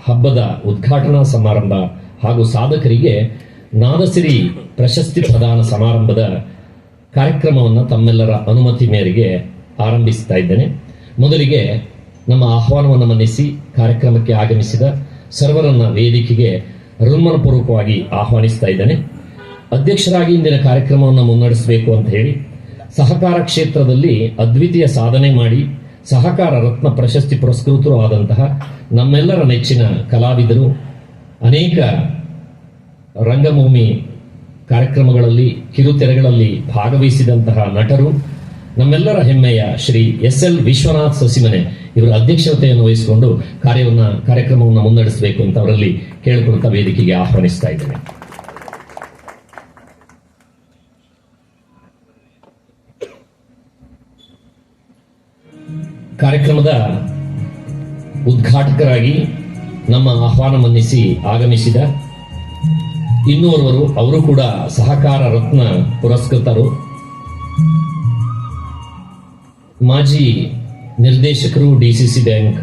ಹಬ್ಬದ ಉದ್ಘಾಟನಾ ಸಮಾರಂಭ ಹಾಗೂ ಸಾಧಕರಿಗೆ ನಾದಸಿರಿ ಪ್ರಶಸ್ತಿ ಪ್ರದಾನ ಸಮಾರಂಭದ ಕಾರ್ಯಕ್ರಮವನ್ನು ತಮ್ಮೆಲ್ಲರ ಅನುಮತಿ ಮೇರೆಗೆ ಆರಂಭಿಸ್ತಾ ಇದ್ದೇನೆ. ಮೊದಲಿಗೆ ನಮ್ಮ ಆಹ್ವಾನವನ್ನು ಮನ್ನಿಸಿ ಕಾರ್ಯಕ್ರಮಕ್ಕೆ ಆಗಮಿಸಿದ ಸರ್ವರನ್ನ ವೇದಿಕೆಗೆ ಹೃನ್ಮನಪೂರ್ವಕವಾಗಿ ಆಹ್ವಾನಿಸ್ತಾ ಇದ್ದೇನೆ. ಅಧ್ಯಕ್ಷರಾಗಿ ಇಂದಿನ ಕಾರ್ಯಕ್ರಮವನ್ನು ಮುನ್ನಡೆಸಬೇಕು ಅಂತ ಹೇಳಿ ಸಹಕಾರ ಕ್ಷೇತ್ರದಲ್ಲಿ ಅದ್ವಿತೀಯ ಸಾಧನೆ ಮಾಡಿ ಸಹಕಾರ ರತ್ನ ಪ್ರಶಸ್ತಿ ಪುರಸ್ಕೃತರು ಆದಂತಹ ನಮ್ಮೆಲ್ಲರ ನೆಚ್ಚಿನ ಕಲಾವಿದರು, ಅನೇಕ ರಂಗಭೂಮಿ ಕಾರ್ಯಕ್ರಮಗಳಲ್ಲಿ ಕಿರುತೆರೆಗಳಲ್ಲಿ ಭಾಗವಹಿಸಿದಂತಹ ನಟರು, ನಮ್ಮೆಲ್ಲರ ಹೆಮ್ಮೆಯ ಶ್ರೀ ಎಸ್.ಎಲ್. ವಿಶ್ವನಾಥ್ ಸಸಿಮನೆ ಇವರ ಅಧ್ಯಕ್ಷತೆಯನ್ನು ವಹಿಸಿಕೊಂಡು ಕಾರ್ಯಕ್ರಮವನ್ನು ಮುನ್ನಡೆಸಬೇಕು ಅಂತ ಅವರಲ್ಲಿ ಕೇಳಿಕೊಳ್ತಾ ವೇದಿಕೆಗೆ ಆಹ್ವಾನಿಸ್ತಾ ಇದ್ದೇನೆ. ಕಾರ್ಯಕ್ರಮದ ಉದ್ಘಾಟಕರಾಗಿ ನಮ್ಮ ಆಹ್ವಾನ ಮನ್ನಿಸಿ ಆಗಮಿಸಿದ ಇನ್ನೋರ್ವರು, ಅವರು ಕೂಡ ಸಹಕಾರ ರತ್ನ ಪುರಸ್ಕೃತರು, ಮಾಜಿ ನಿರ್ದೇಶಕರು ಡಿಸಿಸಿ ಬ್ಯಾಂಕ್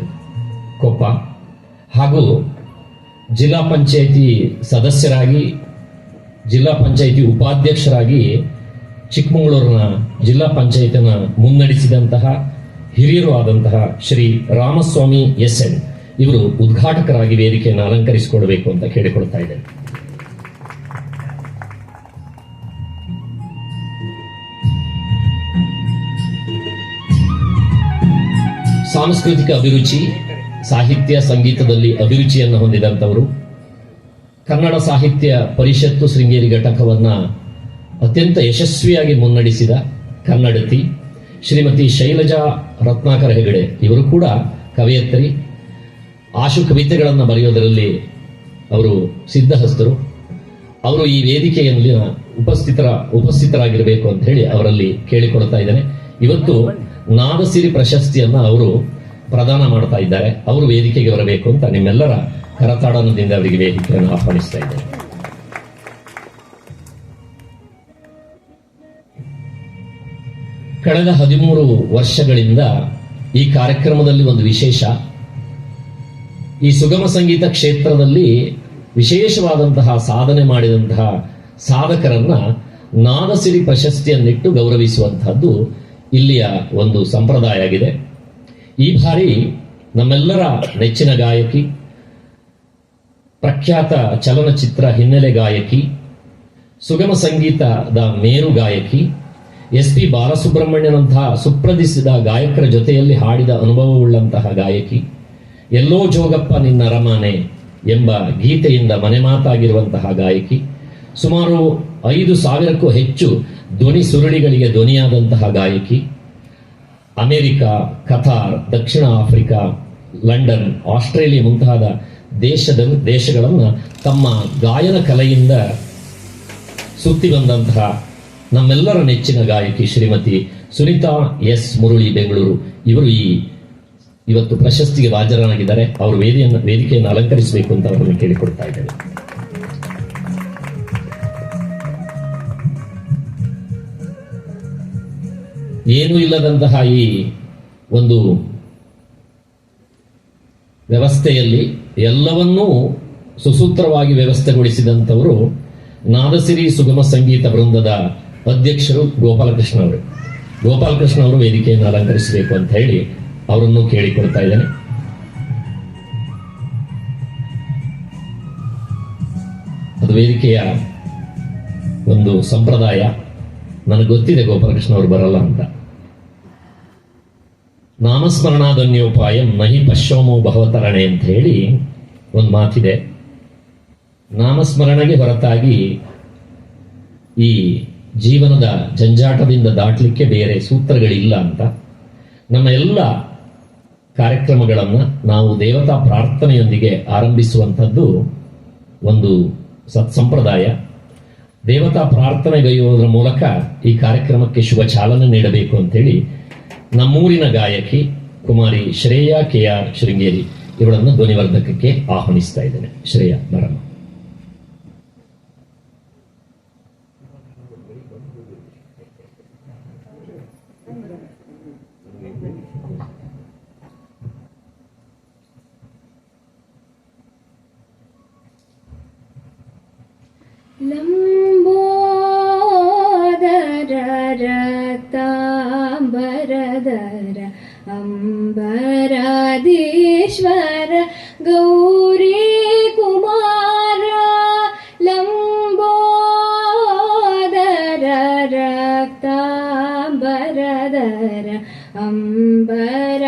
ಕೊಪ್ಪ ಹಾಗೂ ಜಿಲ್ಲಾ ಪಂಚಾಯಿತಿ ಸದಸ್ಯರಾಗಿ ಜಿಲ್ಲಾ ಪಂಚಾಯಿತಿ ಉಪಾಧ್ಯಕ್ಷರಾಗಿ ಚಿಕ್ಕಮಗಳೂರಿನ ಜಿಲ್ಲಾ ಪಂಚಾಯತಿನ ಮುನ್ನಡೆಸಿದಂತಹ ಹಿರಿಯರು ಆದಂತಹ ಶ್ರೀ ರಾಮಸ್ವಾಮಿ ಎಸ್.ಎನ್. ಇವರು ಉದ್ಘಾಟಕರಾಗಿ ವೇದಿಕೆಯನ್ನು ಅಲಂಕರಿಸಿಕೊಳ್ಬೇಕು ಅಂತ ಕೇಳಿಕೊಳ್ತಾ ಇದ್ದೇನೆ. ಸಾಂಸ್ಕೃತಿಕ ಅಭಿರುಚಿ, ಸಾಹಿತ್ಯ ಸಂಗೀತದಲ್ಲಿ ಅಭಿರುಚಿಯನ್ನು ಹೊಂದಿದಂಥವರು, ಕನ್ನಡ ಸಾಹಿತ್ಯ ಪರಿಷತ್ತು ಶೃಂಗೇರಿ ಘಟಕವನ್ನ ಅತ್ಯಂತ ಯಶಸ್ವಿಯಾಗಿ ಮುನ್ನಡೆಸಿದ ಕನ್ನಡತಿ ಶ್ರೀಮತಿ ಶೈಲಜಾ ರತ್ನಾಕರ ಹೆಗಡೆ ಇವರು ಕೂಡ ಕವಯತ್ರಿ. ಆಶು ಕವಿತೆಗಳನ್ನು ಬರೆಯೋದರಲ್ಲಿ ಅವರು ಸಿದ್ಧಹಸ್ತರು. ಅವರು ಈ ವೇದಿಕೆಯಲ್ಲಿ ಉಪಸ್ಥಿತರಾಗಿರಬೇಕು ಅಂತ ಹೇಳಿ ಅವರಲ್ಲಿ ಕೇಳಿಕೊಳ್ತಾ ಇದ್ದೇನೆ. ಇವತ್ತು ನಾದಸಿರಿ ಪ್ರಶಸ್ತಿಯನ್ನ ಅವರು ಪ್ರದಾನ ಮಾಡ್ತಾ ಇದ್ದಾರೆ. ಅವರು ವೇದಿಕೆಗೆ ಬರಬೇಕು ಅಂತ ನಿಮ್ಮೆಲ್ಲರ ಕರತಾಡನದಿಂದ ಅವರಿಗೆ ವೇದಿಕೆಯನ್ನು ಆಹ್ವಾನಿಸ್ತಾ ಇದ್ದೇನೆ. ಕಳೆದ 13 ವರ್ಷಗಳಿಂದ ಈ ಕಾರ್ಯಕ್ರಮದಲ್ಲಿ ಒಂದು ವಿಶೇಷ, ಈ ಸುಗಮ ಸಂಗೀತ ಕ್ಷೇತ್ರದಲ್ಲಿ ವಿಶೇಷವಾದಂತಹ ಸಾಧನೆ ಮಾಡಿದಂತಹ ಸಾಧಕರನ್ನ ನಾದಸಿರಿ ಪ್ರಶಸ್ತಿಯನ್ನಿಟ್ಟು ಗೌರವಿಸುವಂತಹದ್ದು ಇಲ್ಲಿಯ ಒಂದು ಸಂಪ್ರದಾಯ ಆಗಿದೆ. ಈ ಬಾರಿ ನಮ್ಮೆಲ್ಲರ ನೆಚ್ಚಿನ ಗಾಯಕಿ, ಪ್ರಖ್ಯಾತ ಚಲನಚಿತ್ರ ಹಿನ್ನೆಲೆ ಗಾಯಕಿ, ಸುಗಮ ಸಂಗೀತದ ಮೇರು ಗಾಯಕಿ ಎಸ್.ಪಿ. ಬಾಲಸುಬ್ರಹ್ಮಣ್ಯನಂತಹ ಸುಪ್ರಸಿದ್ಧ ಗಾಯಕರ ಜೊತೆಯಲ್ಲಿ ಹಾಡಿದ ಅನುಭವವುಳ್ಳಂತಹ ಗಾಯಕಿ, ಎಲ್ಲೋ ಜೋಗಪ್ಪ ನಿನ್ನ ಅರಮನೆ ಎಂಬ ಗೀತೆಯಿಂದ ಮನೆ ಮಾತಾಗಿರುವಂತಹ ಗಾಯಕಿ, ಸುಮಾರು 5,000ಕ್ಕೂ ಹೆಚ್ಚು ಧ್ವನಿ ಸುರುಳಿಗಳಿಗೆ ಧ್ವನಿಯಾದಂತಹ ಗಾಯಕಿ, ಅಮೆರಿಕ, ಕತಾರ್, ದಕ್ಷಿಣ ಆಫ್ರಿಕಾ, ಲಂಡನ್, ಆಸ್ಟ್ರೇಲಿಯಾ ಮುಂತಾದ ದೇಶಗಳನ್ನು ತಮ್ಮ ಗಾಯನ ಕಲೆಯಿಂದ ಸುತ್ತಿ ಬಂದಂತಹ ನಮ್ಮೆಲ್ಲರ ನೆಚ್ಚಿನ ಗಾಯಕಿ ಶ್ರೀಮತಿ ಸುನೀತಾ ಎಸ್. ಮುರುಳಿ ಬೆಂಗಳೂರು ಇವರು ಇವತ್ತು ಪ್ರಶಸ್ತಿಗೆ ಹಾಜರಾಗಿದ್ದಾರೆ. ಅವರು ವೇದಿಕೆಯನ್ನು ಅಲಂಕರಿಸಬೇಕು ಅಂತ ಅವರನ್ನು ಕೇಳಿಕೊಡ್ತಾ ಇದ್ದೇನೆ. ಏನೂ ಇಲ್ಲದಂತಹ ಈ ಒಂದು ವ್ಯವಸ್ಥೆಯಲ್ಲಿ ಎಲ್ಲವನ್ನೂ ಸುಸೂತ್ರವಾಗಿ ವ್ಯವಸ್ಥೆಗೊಳಿಸಿದಂಥವರು ನಾದಸಿರಿ ಸುಗಮ ಸಂಗೀತ ವೃಂದದ ಅಧ್ಯಕ್ಷರು ಗೋಪಾಲಕೃಷ್ಣ ಅವರು. ಗೋಪಾಲಕೃಷ್ಣ ಅವರು ವೇದಿಕೆಯನ್ನು ಅಲಂಕರಿಸಬೇಕು ಅಂತ ಹೇಳಿ ಅವರನ್ನು ಕೇಳಿಕೊಡ್ತಾ ಇದ್ದೇನೆ. ಅದು ವೇದಿಕೆಯ ಒಂದು ಸಂಪ್ರದಾಯ. ನನಗೆ ಗೊತ್ತಿದೆ ಗೋಪಾಲಕೃಷ್ಣ ಅವರು ಬರಲ್ಲ ಅಂತ. ನಾಮಸ್ಮರಣಾದನ್ಯೋಪಾಯಂ ನಹಿ ಪಶ್ಯೋಮೋ ಭವತರಣೆ ಅಂತ ಹೇಳಿ ಒಂದು ಮಾತಿದೆ. ನಾಮಸ್ಮರಣೆಗೆ ಹೊರತಾಗಿ ಈ ಜೀವನದ ಜಂಜಾಟದಿಂದ ದಾಟಲಿಕ್ಕೆ ಬೇರೆ ಸೂತ್ರಗಳಿಲ್ಲ ಅಂತ. ನಮ್ಮ ಎಲ್ಲ ಕಾರ್ಯಕ್ರಮಗಳನ್ನು ನಾವು ದೇವತಾ ಪ್ರಾರ್ಥನೆಯೊಂದಿಗೆ ಆರಂಭಿಸುವಂಥದ್ದು ಒಂದು ಸತ್ಸಂಪ್ರದಾಯ. ದೇವತಾ ಪ್ರಾರ್ಥನೆಗೈಯುವುದರ ಮೂಲಕ ಈ ಕಾರ್ಯಕ್ರಮಕ್ಕೆ ಶುಭ ಚಾಲನೆ ನೀಡಬೇಕು ಅಂತೇಳಿ ನಮ್ಮೂರಿನ ಗಾಯಕಿ ಕುಮಾರಿ ಶ್ರೇಯಾ ಕೆ.ಆರ್. ಶೃಂಗೇರಿ ಇವಳನ್ನು ಧ್ವನಿವರ್ಧಕಕ್ಕೆ ಆಹ್ವಾನಿಸ್ತಾ ಇದ್ದೇನೆ. ಶ್ರೇಯಾ ಬರಮ್ಮ. ಲಂಬೋದರ ರಕ್ತಾಂಬರಧರ ಅಂಬರಾದೀಶ್ವರ ಗೌರಿ ಕುಮಾರ ಲಂಬೋದರ ರಕ್ತಾಂಬರಧರ ಅಂಬರಾದೀಶ್ವರ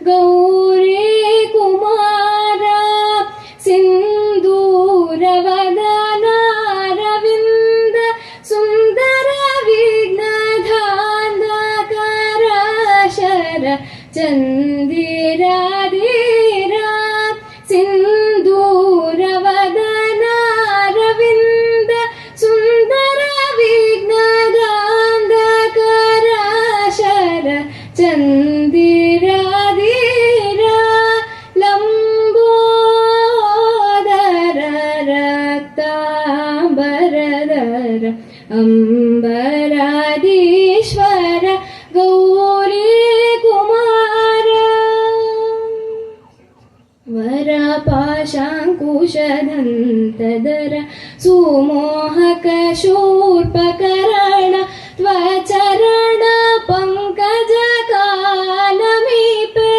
ಗೌರಿ ಕುಮಾರ ಸಿಂಧೂರವದನಾರವಿಂದ ಸುಂದರ ವಿಘ್ನಧಾಂಧಕರ ಶರ ಚಂದಿರಾಧೀರ ಸಿಂಧೂರವದನಾರವಿಂದ ಸುಂದರ ವಿಘ್ನಧಾಂಧಕರ ಶರ ಚಂದಿರಾಧೀರ ಲಂಬೋದರ ರಕ್ತಾಂಬರಧರ ಅಂಬರಾದೀಶ್ವರ ಗೌರಿ ಕುಮಾರ ವರಪಾಶಾಂಕುಶದಂತಧರ ಸುಮೋಹಕ ಶೂರ್ಪಕರಣ ತ್ವಚರಣ ಪಂಕಜ ಕಾಲಮೀಪೆ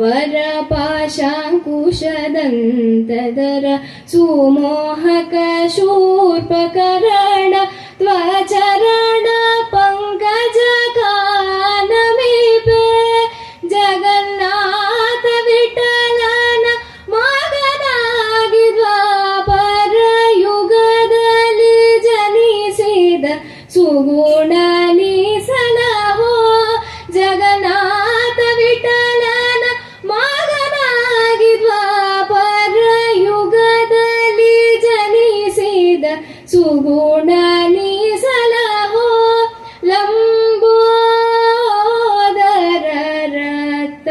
ವರಪಾಶಾಂಕುಶದಂತಧರ ಸುಮೋಹಕ ಶೂರ್ಪಕರಣ ತ್ವಚರಣ ಪಂಕಜ ಕಾಲಮೀಪೆ ಜಗನ್ನಾಥ ವಿಠಲನ ಮಗನಾಗಿ ದ್ವಾಪರ ಯುಗದಲ್ಲಿ ಜನಿಸಿದ ಸುಗುಣ ನೀಸಲಹೋ ಜಗನ್ನಾಥ ವಿಠಲನ ಮಗನಾಗಿ ದ್ವಾಪರ ಯುಗದಲ್ಲಿ ಜನಿಸಿದ ಸುಗುಣ ನೀಸಲಹೋ ಲಂಬೋದರ ರಕ್ತಾಂಬರಧರ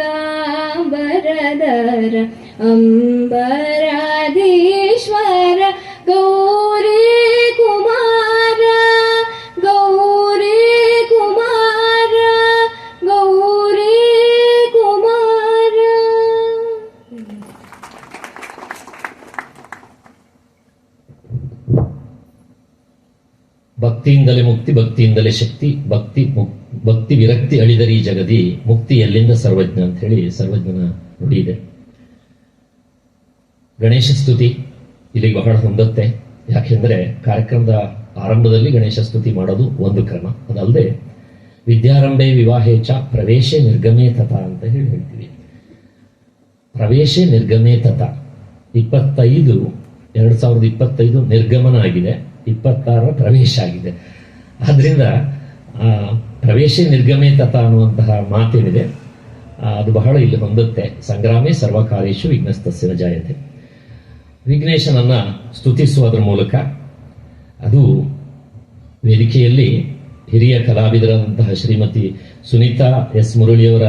ಅಂಬರಾದೀಶ್ವರ ಗೌರಿ ಕುಮಾರ ಗೌರಿ ಕುಮಾರ ಗೌರಿ ಕುಮಾರ. ಭಕ್ತಿಯಿಂದಲೇ ಮುಕ್ತಿ, ಭಕ್ತಿಯಿಂದಲೇ ಶಕ್ತಿ, ಭಕ್ತಿ ವಿರಕ್ತಿ ಅಳಿದರಿ ಜಗದಿ, ಮುಕ್ತಿ ಎಲ್ಲಿಂದ ಸರ್ವಜ್ಞ ಅಂತ ಹೇಳಿ ಸರ್ವಜ್ಞನ ನುಡಿ ಇದೆ. ಗಣೇಶ ಸ್ತುತಿ ಇಲ್ಲಿಗೆ ಬಹಳ ಹೊಂದತ್ತೆ. ಯಾಕೆಂದ್ರೆ ಕಾರ್ಯಕ್ರಮದ ಆರಂಭದಲ್ಲಿ ಗಣೇಶ ಸ್ತುತಿ ಮಾಡೋದು ಒಂದು ಕ್ರಮ. ಅದಲ್ಲದೆ ವಿದ್ಯಾರಂಭೆ ವಿವಾಹೇಚ ಪ್ರವೇಶೆ ನಿರ್ಗಮೇ ತತ ಅಂತ ಹೇಳ್ತೀವಿ. ಪ್ರವೇಶೆ ನಿರ್ಗಮೇ ತತ 2025 ನಿರ್ಗಮನ ಆಗಿದೆ, 26 ಪ್ರವೇಶ ಆಗಿದೆ. ಆದ್ರಿಂದ ಪ್ರವೇಶ ನಿರ್ಗಮೇ ತತ ಅನ್ನುವಂತಹ ಮಾತೇನಿದೆ ಅದು ಬಹಳ ಇಲ್ಲಿ ಹೊಂದುತ್ತೆ. ಸಂಗ್ರಾಮೇ ಸರ್ವಕಾರ್ಯೇಷು ವಿಘ್ನಸ್ತಸ್ಯ ನ ಜಾಯತೆ. ವಿಘ್ನೇಶನನ್ನ ಸ್ತುತಿಸುವುದರ ಮೂಲಕ ಅದು ವೇದಿಕೆಯಲ್ಲಿ ಹಿರಿಯ ಕಲಾವಿದರಾದಂತಹ ಶ್ರೀಮತಿ ಸುನೀತಾ ಎಸ್ ಮುರಳಿಯವರ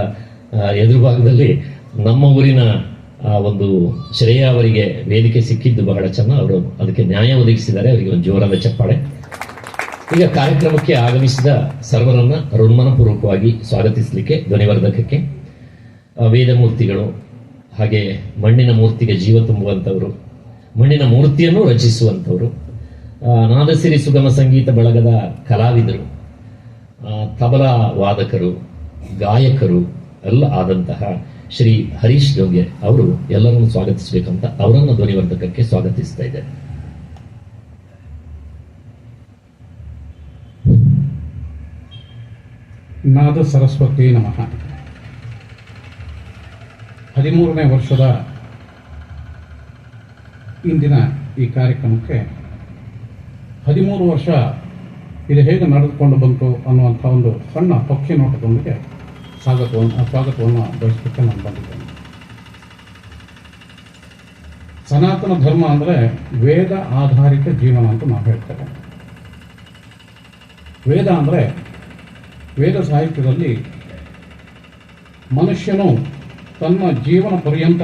ಎದುರುಭಾಗದಲ್ಲಿ ನಮ್ಮ ಊರಿನ ಒಂದು ಶ್ರೇಯ ಅವರಿಗೆ ವೇದಿಕೆ ಸಿಕ್ಕಿದ್ದು ಬಹಳ ಚೆನ್ನಾಗಿ. ಅವರು ಅದಕ್ಕೆ ನ್ಯಾಯ ಒದಗಿಸಿದ್ದಾರೆ. ಅವರಿಗೆ ಒಂದು ಜೋರಾದ ಚಪ್ಪಾಳೆ. ಈಗ ಕಾರ್ಯಕ್ರಮಕ್ಕೆ ಆಗಮಿಸಿದ ಸರ್ವರನ್ನ ಋನ್ಮನಪೂರ್ವಕವಾಗಿ ಸ್ವಾಗತಿಸಲಿಕ್ಕೆ ಧ್ವನಿವರ್ಧಕಕ್ಕೆ ವೇದಮೂರ್ತಿಗಳು, ಹಾಗೆ ಮಣ್ಣಿನ ಮೂರ್ತಿಗೆ ಜೀವ ತುಂಬುವಂಥವರು, ಮಣ್ಣಿನ ಮೂರ್ತಿಯನ್ನು ರಚಿಸುವಂಥವರು, ನಾದಸಿರಿ ಸುಗಮ ಸಂಗೀತ ಬಳಗದ ಕಲಾವಿದರು, ತಬಲಾ ವಾದಕರು, ಗಾಯಕರು ಎಲ್ಲ ಆದಂತಹ ಶ್ರೀ ಹರೀಶ್ ಜೋಗೆ ಅವರು ಎಲ್ಲರನ್ನು ಸ್ವಾಗತಿಸಬೇಕಂತ ಅವರನ್ನು ಧ್ವನಿವರ್ಧಕಕ್ಕೆ ಸ್ವಾಗತಿಸ್ತಾ ಇದ್ದಾರೆ. ನಾದ ಸರಸ್ವತಿ ನಮಃ. 13ನೇ ವರ್ಷದ ಇಂದಿನ ಈ ಕಾರ್ಯಕ್ರಮಕ್ಕೆ 13 ವರ್ಷ ಇದು ಹೇಗೆ ನಡೆದುಕೊಂಡು ಬಂತು ಅನ್ನುವಂಥ ಒಂದು ಸಣ್ಣ ಪಕ್ಷಿ ನೋಟದೊಂದಿಗೆ ಸ್ವಾಗತವನ್ನು ಬಯಸಲಿಕ್ಕೆ ನಾನು ಬಂದಿದ್ದೇನೆ. ಸನಾತನ ಧರ್ಮ ಅಂದರೆ ವೇದ ಆಧಾರಿತ ಜೀವನ ಅಂತ ನಾವು ಹೇಳ್ತೇವೆ. ವೇದ ಅಂದರೆ ವೇದ ಸಾಹಿತ್ಯದಲ್ಲಿ ಮನುಷ್ಯನು ತನ್ನ ಜೀವನ ಪರ್ಯಂತ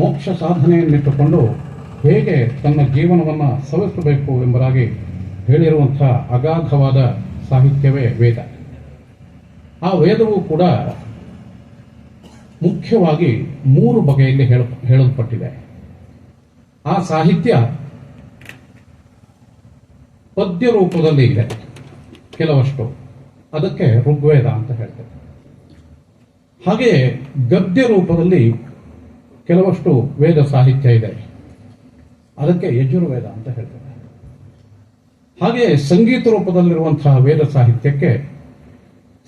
ಮೋಕ್ಷ ಸಾಧನೆಯನ್ನಿಟ್ಟುಕೊಂಡು ಹೇಗೆ ತನ್ನ ಜೀವನವನ್ನು ಸವಿಸಬೇಕು ಎಂಬುದಾಗಿ ಹೇಳಿರುವಂಥ ಅಗಾಧವಾದ ಸಾಹಿತ್ಯವೇ ವೇದ. ಆ ವೇದವು ಕೂಡ ಮುಖ್ಯವಾಗಿ 3 ಬಗೆಯಲ್ಲಿ ಹೇಳಲ್ಪಟ್ಟಿದೆ. ಆ ಸಾಹಿತ್ಯ ಪದ್ಯ ರೂಪದಲ್ಲಿ ಇದೆ ಕೆಲವಷ್ಟು, ಅದಕ್ಕೆ ಋಗ್ವೇದ ಅಂತ ಹೇಳ್ತೇವೆ. ಹಾಗೆಯೇ ಗದ್ಯ ರೂಪದಲ್ಲಿ ಕೆಲವಷ್ಟು ವೇದ ಸಾಹಿತ್ಯ ಇದೆ, ಅದಕ್ಕೆ ಯಜುರ್ವೇದ ಅಂತ ಹೇಳ್ತೇವೆ. ಹಾಗೆಯೇ ಸಂಗೀತ ರೂಪದಲ್ಲಿರುವಂತಹ ವೇದ ಸಾಹಿತ್ಯಕ್ಕೆ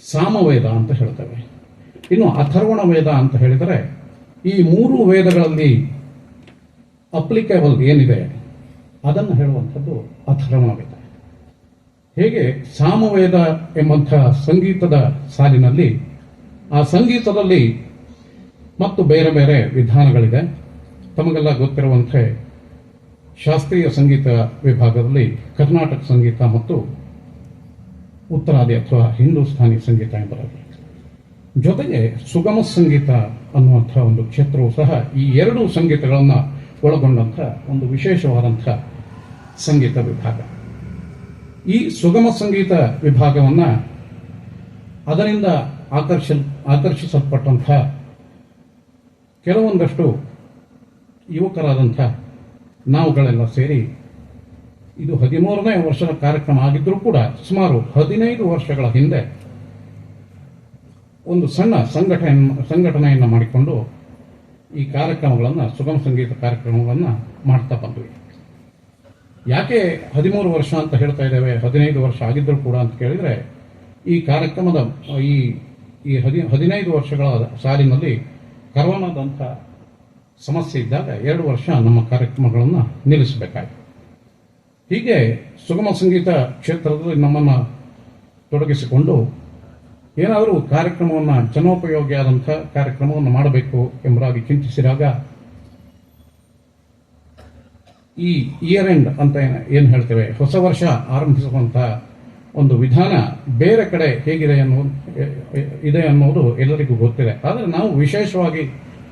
ಸಾಮವೇದ ಅಂತ ಹೇಳ್ತೇವೆ. ಇನ್ನು ಅಥರ್ವಣ ವೇದ ಅಂತ ಹೇಳಿದರೆ ಈ ಮೂರು ವೇದಗಳಲ್ಲಿ ಅಪ್ಲಿಕೇಬಲ್ ಏನಿದೆ ಅದನ್ನು ಹೇಳುವಂಥದ್ದು ಅಥರ್ವಣ ವೇದ. ಹೇಗೆ ಸಾಮವೇದ ಎಂಬಂತಹ ಸಂಗೀತದ ಸಾಲಿನಲ್ಲಿ ಆ ಸಂಗೀತದಲ್ಲಿ ಮತ್ತು ಬೇರೆ ಬೇರೆ ವಿಧಾನಗಳಿದೆ. ತಮಗೆಲ್ಲ ಗೊತ್ತಿರುವಂತೆ ಶಾಸ್ತ್ರೀಯ ಸಂಗೀತ ವಿಭಾಗದಲ್ಲಿ ಕರ್ನಾಟಕ ಸಂಗೀತ ಮತ್ತು ಉತ್ತರಾದಿ ಅಥವಾ ಹಿಂದೂಸ್ಥಾನಿ ಸಂಗೀತ ಎಂಬುದಾಗಿ, ಜೊತೆಗೆ ಸುಗಮ ಸಂಗೀತ ಅನ್ನುವಂತಹ ಒಂದು ಕ್ಷೇತ್ರವು ಸಹ ಈ ಎರಡೂ ಸಂಗೀತಗಳನ್ನು ಒಳಗೊಂಡಂಥ ಒಂದು ವಿಶೇಷವಾದಂಥ ಸಂಗೀತ ವಿಭಾಗ. ಈ ಸುಗಮ ಸಂಗೀತ ವಿಭಾಗವನ್ನು ಅದರಿಂದ ಆಕರ್ಷಿಸಲ್ಪಟ್ಟಂಥ ಕೆಲವೊಂದಷ್ಟು ಯುವಕರಾದಂಥ ನಾವುಗಳೆಲ್ಲ ಸೇರಿ, ಇದು 13ನೇ ವರ್ಷದ ಕಾರ್ಯಕ್ರಮ ಆಗಿದ್ದರೂ ಕೂಡ ಸುಮಾರು 15 ವರ್ಷಗಳ ಹಿಂದೆ ಒಂದು ಸಣ್ಣ ಸಂಘಟನೆಯನ್ನು ಮಾಡಿಕೊಂಡು ಈ ಕಾರ್ಯಕ್ರಮಗಳನ್ನು, ಸುಗಮ ಸಂಗೀತ ಕಾರ್ಯಕ್ರಮಗಳನ್ನು ಮಾಡ್ತಾ ಬಂದ್ವಿ. ಯಾಕೆ 13 ವರ್ಷ ಅಂತ ಹೇಳ್ತಾ ಇದ್ದೇವೆ, 15 ವರ್ಷ ಆಗಿದ್ದರೂ ಕೂಡ ಅಂತ ಕೇಳಿದರೆ, ಈ ಕಾರ್ಯಕ್ರಮದ ಈ 15 ವರ್ಷಗಳ ಸಾಲಿನಲ್ಲಿ ಕರೋನಾದಂಥ ಸಮಸ್ಯೆ ಇದ್ದಾಗ 2 ವರ್ಷ ನಮ್ಮ ಕಾರ್ಯಕ್ರಮಗಳನ್ನು ನಿಲ್ಲಿಸಬೇಕಾಯಿತು. ಹೀಗೆ ಸುಗಮ ಸಂಗೀತ ಕ್ಷೇತ್ರದಲ್ಲಿ ನಮ್ಮನ್ನು ತೊಡಗಿಸಿಕೊಂಡು ಏನಾದರೂ ಕಾರ್ಯಕ್ರಮವನ್ನು, ಜನೋಪಯೋಗಿಯಾದಂಥ ಕಾರ್ಯಕ್ರಮವನ್ನು ಮಾಡಬೇಕು ಎಂಬುದಾಗಿ ಚಿಂತಿಸಿದಾಗ ಈ ಇಯರ್ ಎಂಡ್ ಅಂತ ಏನು ಹೇಳ್ತೇವೆ, ಹೊಸ ವರ್ಷ ಆರಂಭಿಸುವಂಥ ಒಂದು ವಿಧಾನ ಬೇರೆ ಕಡೆ ಹೇಗಿದೆ ಇದೆ ಅನ್ನೋದು ಎಲ್ಲರಿಗೂ ಗೊತ್ತಿದೆ. ಆದರೆ ನಾವು ವಿಶೇಷವಾಗಿ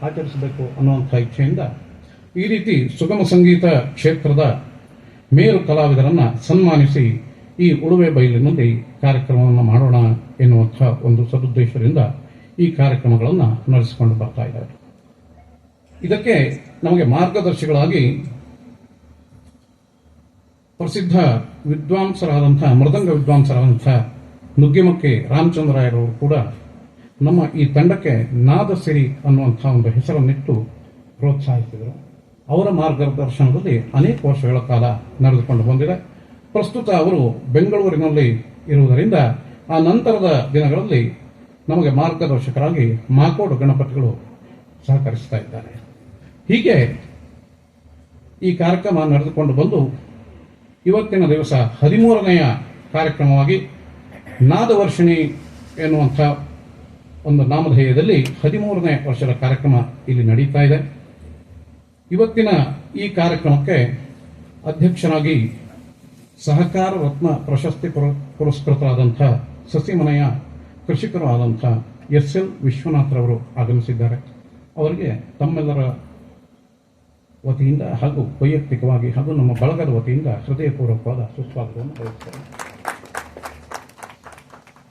ಆಚರಿಸಬೇಕು ಅನ್ನುವಂಥ ಇಚ್ಛೆಯಿಂದ ಈ ರೀತಿ ಸುಗಮ ಸಂಗೀತ ಕ್ಷೇತ್ರದ ಮೇರು ಕಲಾವಿದರನ್ನು ಸನ್ಮಾನಿಸಿ ಈ ಉಳುವೆ ಬೈಲಿನಲ್ಲಿ ಕಾರ್ಯಕ್ರಮವನ್ನು ಮಾಡೋಣ ಎನ್ನುವಂಥ ಒಂದು ಸದುದ್ದೇಶದಿಂದ ಈ ಕಾರ್ಯಕ್ರಮಗಳನ್ನು ನಡೆಸಿಕೊಂಡು ಬರ್ತಾ ಇದ್ದಾರೆ. ಇದಕ್ಕೆ ನಮಗೆ ಮಾರ್ಗದರ್ಶಿಗಳಾಗಿ ಪ್ರಸಿದ್ಧ ವಿದ್ವಾಂಸರಾದಂಥ, ಮೃದಂಗ ವಿದ್ವಾಂಸರಾದಂಥ ನುಗ್ಗಿಮಕ್ಕಿ ರಾಮಚಂದ್ರಾಯರವರು ಕೂಡ ನಮ್ಮ ಈ ತಂಡಕ್ಕೆ ನಾದಸಿರಿ ಅನ್ನುವಂಥ ಒಂದು ಹೆಸರನ್ನಿಟ್ಟು ಪ್ರೋತ್ಸಾಹಿಸಿದರು. ಅವರ ಮಾರ್ಗದರ್ಶನದಲ್ಲಿ ಅನೇಕ ವರ್ಷಗಳ ಕಾಲ ನಡೆದುಕೊಂಡು ಬಂದಿದೆ. ಪ್ರಸ್ತುತ ಅವರು ಬೆಂಗಳೂರಿನಲ್ಲಿ ಇರುವುದರಿಂದ ಆ ನಂತರದ ದಿನಗಳಲ್ಲಿ ನಮಗೆ ಮಾರ್ಗದರ್ಶಕರಾಗಿ ಮಾಕೋಡು ಗಣಪತಿಗಳು ಸಹಕರಿಸ್ತಾ ಇದ್ದಾರೆ. ಹೀಗೆ ಈ ಕಾರ್ಯಕ್ರಮ ನಡೆದುಕೊಂಡು ಬಂದು ಇವತ್ತಿನ ದಿವಸ 13ನೆಯ ಕಾರ್ಯಕ್ರಮವಾಗಿ ನಾದವರ್ಷಿಣಿ ಎನ್ನುವಂಥ ಒಂದು ನಾಮಧೇಯದಲ್ಲಿ 13ನೇ ವರ್ಷದ ಕಾರ್ಯಕ್ರಮ ಇಲ್ಲಿ ನಡೀತಾ ಇದೆ. ಇವತ್ತಿನ ಈ ಕಾರ್ಯಕ್ರಮಕ್ಕೆ ಅಧ್ಯಕ್ಷರಾಗಿ ಸಹಕಾರ ರತ್ನ ಪ್ರಶಸ್ತಿ ಪುರಸ್ಕೃತರಾದಂಥ ಸಸಿಮನೆಯ ಕೃಷಿಕರು ಆದಂಥ SL ವಿಶ್ವನಾಥ್ರವರು ಆಗಮಿಸಿದ್ದಾರೆ. ಅವರಿಗೆ ತಮ್ಮೆಲ್ಲರ ವತಿಯಿಂದ ಹಾಗೂ ವೈಯಕ್ತಿಕವಾಗಿ ಹಾಗೂ ನಮ್ಮ ಬಳಗದ ವತಿಯಿಂದ ಹೃದಯಪೂರ್ವಕವಾದ ಸುಸ್ವಾಗತವನ್ನು ಬಯಸುತ್ತೇನೆ.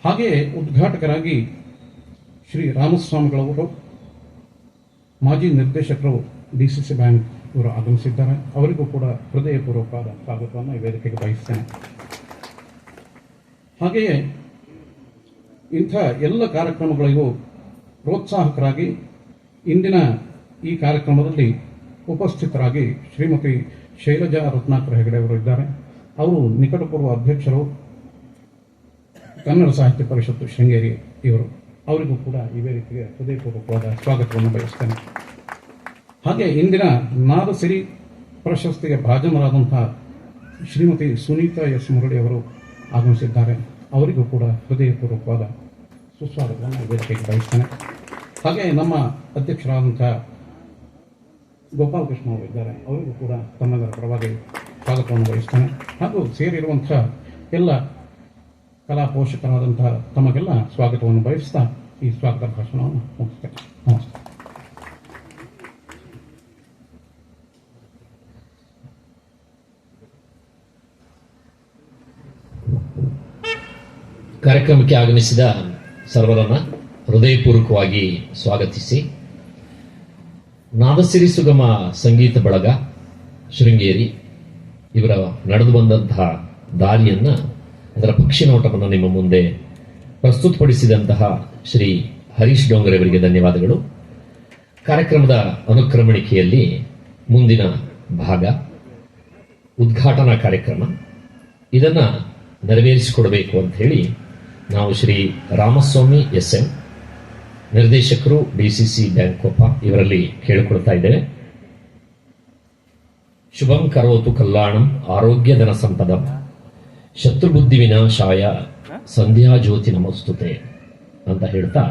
ಹಾಗೆಯೇ ಉದ್ಘಾಟಕರಾಗಿ ಶ್ರೀ ರಾಮಸ್ವಾಮಿಗಳವರು, ಮಾಜಿ ನಿರ್ದೇಶಕರು DCC ಬ್ಯಾಂಕ್ ಇವರು ಆಗಮಿಸಿದ್ದಾರೆ. ಅವರಿಗೂ ಕೂಡ ಹೃದಯಪೂರ್ವಕವಾದ ಸ್ವಾಗತವನ್ನು ಈ ವೇದಿಕೆಗೆ ಬಯಸ್ತೇನೆ. ಹಾಗೆಯೇ ಇಂಥ ಎಲ್ಲ ಕಾರ್ಯಕ್ರಮಗಳಿಗೂ ಪ್ರೋತ್ಸಾಹಕರಾಗಿ ಇಂದಿನ ಈ ಕಾರ್ಯಕ್ರಮದಲ್ಲಿ ಉಪಸ್ಥಿತರಾಗಿ ಶ್ರೀಮತಿ ಶೈಲಜಾ ರತ್ನಾಕರ ಹೆಗಡೆ ಅವರು ಇದ್ದಾರೆ. ಅವರು ನಿಕಟಪೂರ್ವ ಅಧ್ಯಕ್ಷರು, ಕನ್ನಡ ಸಾಹಿತ್ಯ ಪರಿಷತ್ತು ಶೃಂಗೇರಿ ಇವರು. ಅವರಿಗೂ ಕೂಡ ಈ ವೇದಿಕೆಗೆ ಹೃದಯಪೂರ್ವಕವಾದ ಸ್ವಾಗತವನ್ನು ಬಯಸ್ತೇನೆ. ಹಾಗೆ ಇಂದಿನ ನಾದಸಿರಿ ಪ್ರಶಸ್ತಿಗೆ ಭಾಜನರಾದಂತಹ ಶ್ರೀಮತಿ ಸುನೀತಾ ಎಸ್ ಮುರಳಿ ಅವರು ಆಗಮಿಸಿದ್ದಾರೆ. ಅವರಿಗೂ ಕೂಡ ಹೃದಯಪೂರ್ವಕವಾದ ಸುಸ್ವಾಗತವನ್ನು ಈ ವೇದಿಕೆಗೆ ಬಯಸ್ತೇನೆ. ಹಾಗೆ ನಮ್ಮ ಅಧ್ಯಕ್ಷರಾದಂಥ ಗೋಪಾಲಕೃಷ್ಣ ಅವರು ಇದ್ದಾರೆ. ಅವರಿಗೂ ಕೂಡ ತಮ್ಮೆಲ್ಲರ ಪರವಾಗಿ ಸ್ವಾಗತವನ್ನು ಬಯಸ್ತೇನೆ. ಹಾಗೂ ಸೇರಿರುವಂಥ ಎಲ್ಲ ಕಲಾ ಪೋಷಕರಾದಂತಹ ತಮಗೆಲ್ಲ ಸ್ವಾಗತವನ್ನು ಬಯಸ್ತಾ ಈ ಸ್ವಾಗತ ಭಾಷಣವನ್ನು ಮುಗಿಸ್ತೇನೆ. ನಮಸ್ಕಾರ. ಕಾರ್ಯಕ್ರಮಕ್ಕೆ ಆಗಮಿಸಿದ ಸರ್ವರನ್ನ ಹೃದಯಪೂರ್ವಕವಾಗಿ ಸ್ವಾಗತಿಸಿ, ನಾದಸಿರಿ ಸುಗಮ ಸಂಗೀತ ಬಳಗ ಶೃಂಗೇರಿ ಇವರ ನಡೆದು ಬಂದಂತಹ ದಾರಿಯನ್ನ, ಅದರ ಪಕ್ಷಿ ನೋಟವನ್ನು ನಿಮ್ಮ ಮುಂದೆ ಪ್ರಸ್ತುತಪಡಿಸಿದಂತಹ ಶ್ರೀ ಹರೀಶ್ ಡೋಂಗರೆ ಅವರಿಗೆ ಧನ್ಯವಾದಗಳು. ಕಾರ್ಯಕ್ರಮದ ಅನುಕ್ರಮಣಿಕೆಯಲ್ಲಿ ಮುಂದಿನ ಭಾಗ ಉದ್ಘಾಟನಾ ಕಾರ್ಯಕ್ರಮ. ಇದನ್ನ ನೆರವೇರಿಸಿಕೊಡಬೇಕು ಅಂತ ಹೇಳಿ ನಾವು ಶ್ರೀ ರಾಮಸ್ವಾಮಿ SN ನಿರ್ದೇಶಕರು DCC ಬ್ಯಾಂಕ್ ಕೊಪ್ಪ ಇವರಲ್ಲಿ ಕೇಳಿಕೊಡ್ತಾ ಇದ್ದೇವೆ. ಶುಭಂ ಕರೋತು ಕಲ್ಯಾಣಂ ಆರೋಗ್ಯಧನ ಸಂಪದಂ ಶತ್ರುಬುದ್ಧಿ ವಿನಾಶಾಯ ಸಂಧ್ಯಾ ಜ್ಯೋತಿ ನಮಸ್ತುತೆ ಅಂತ ಹೇಳ್ತಾ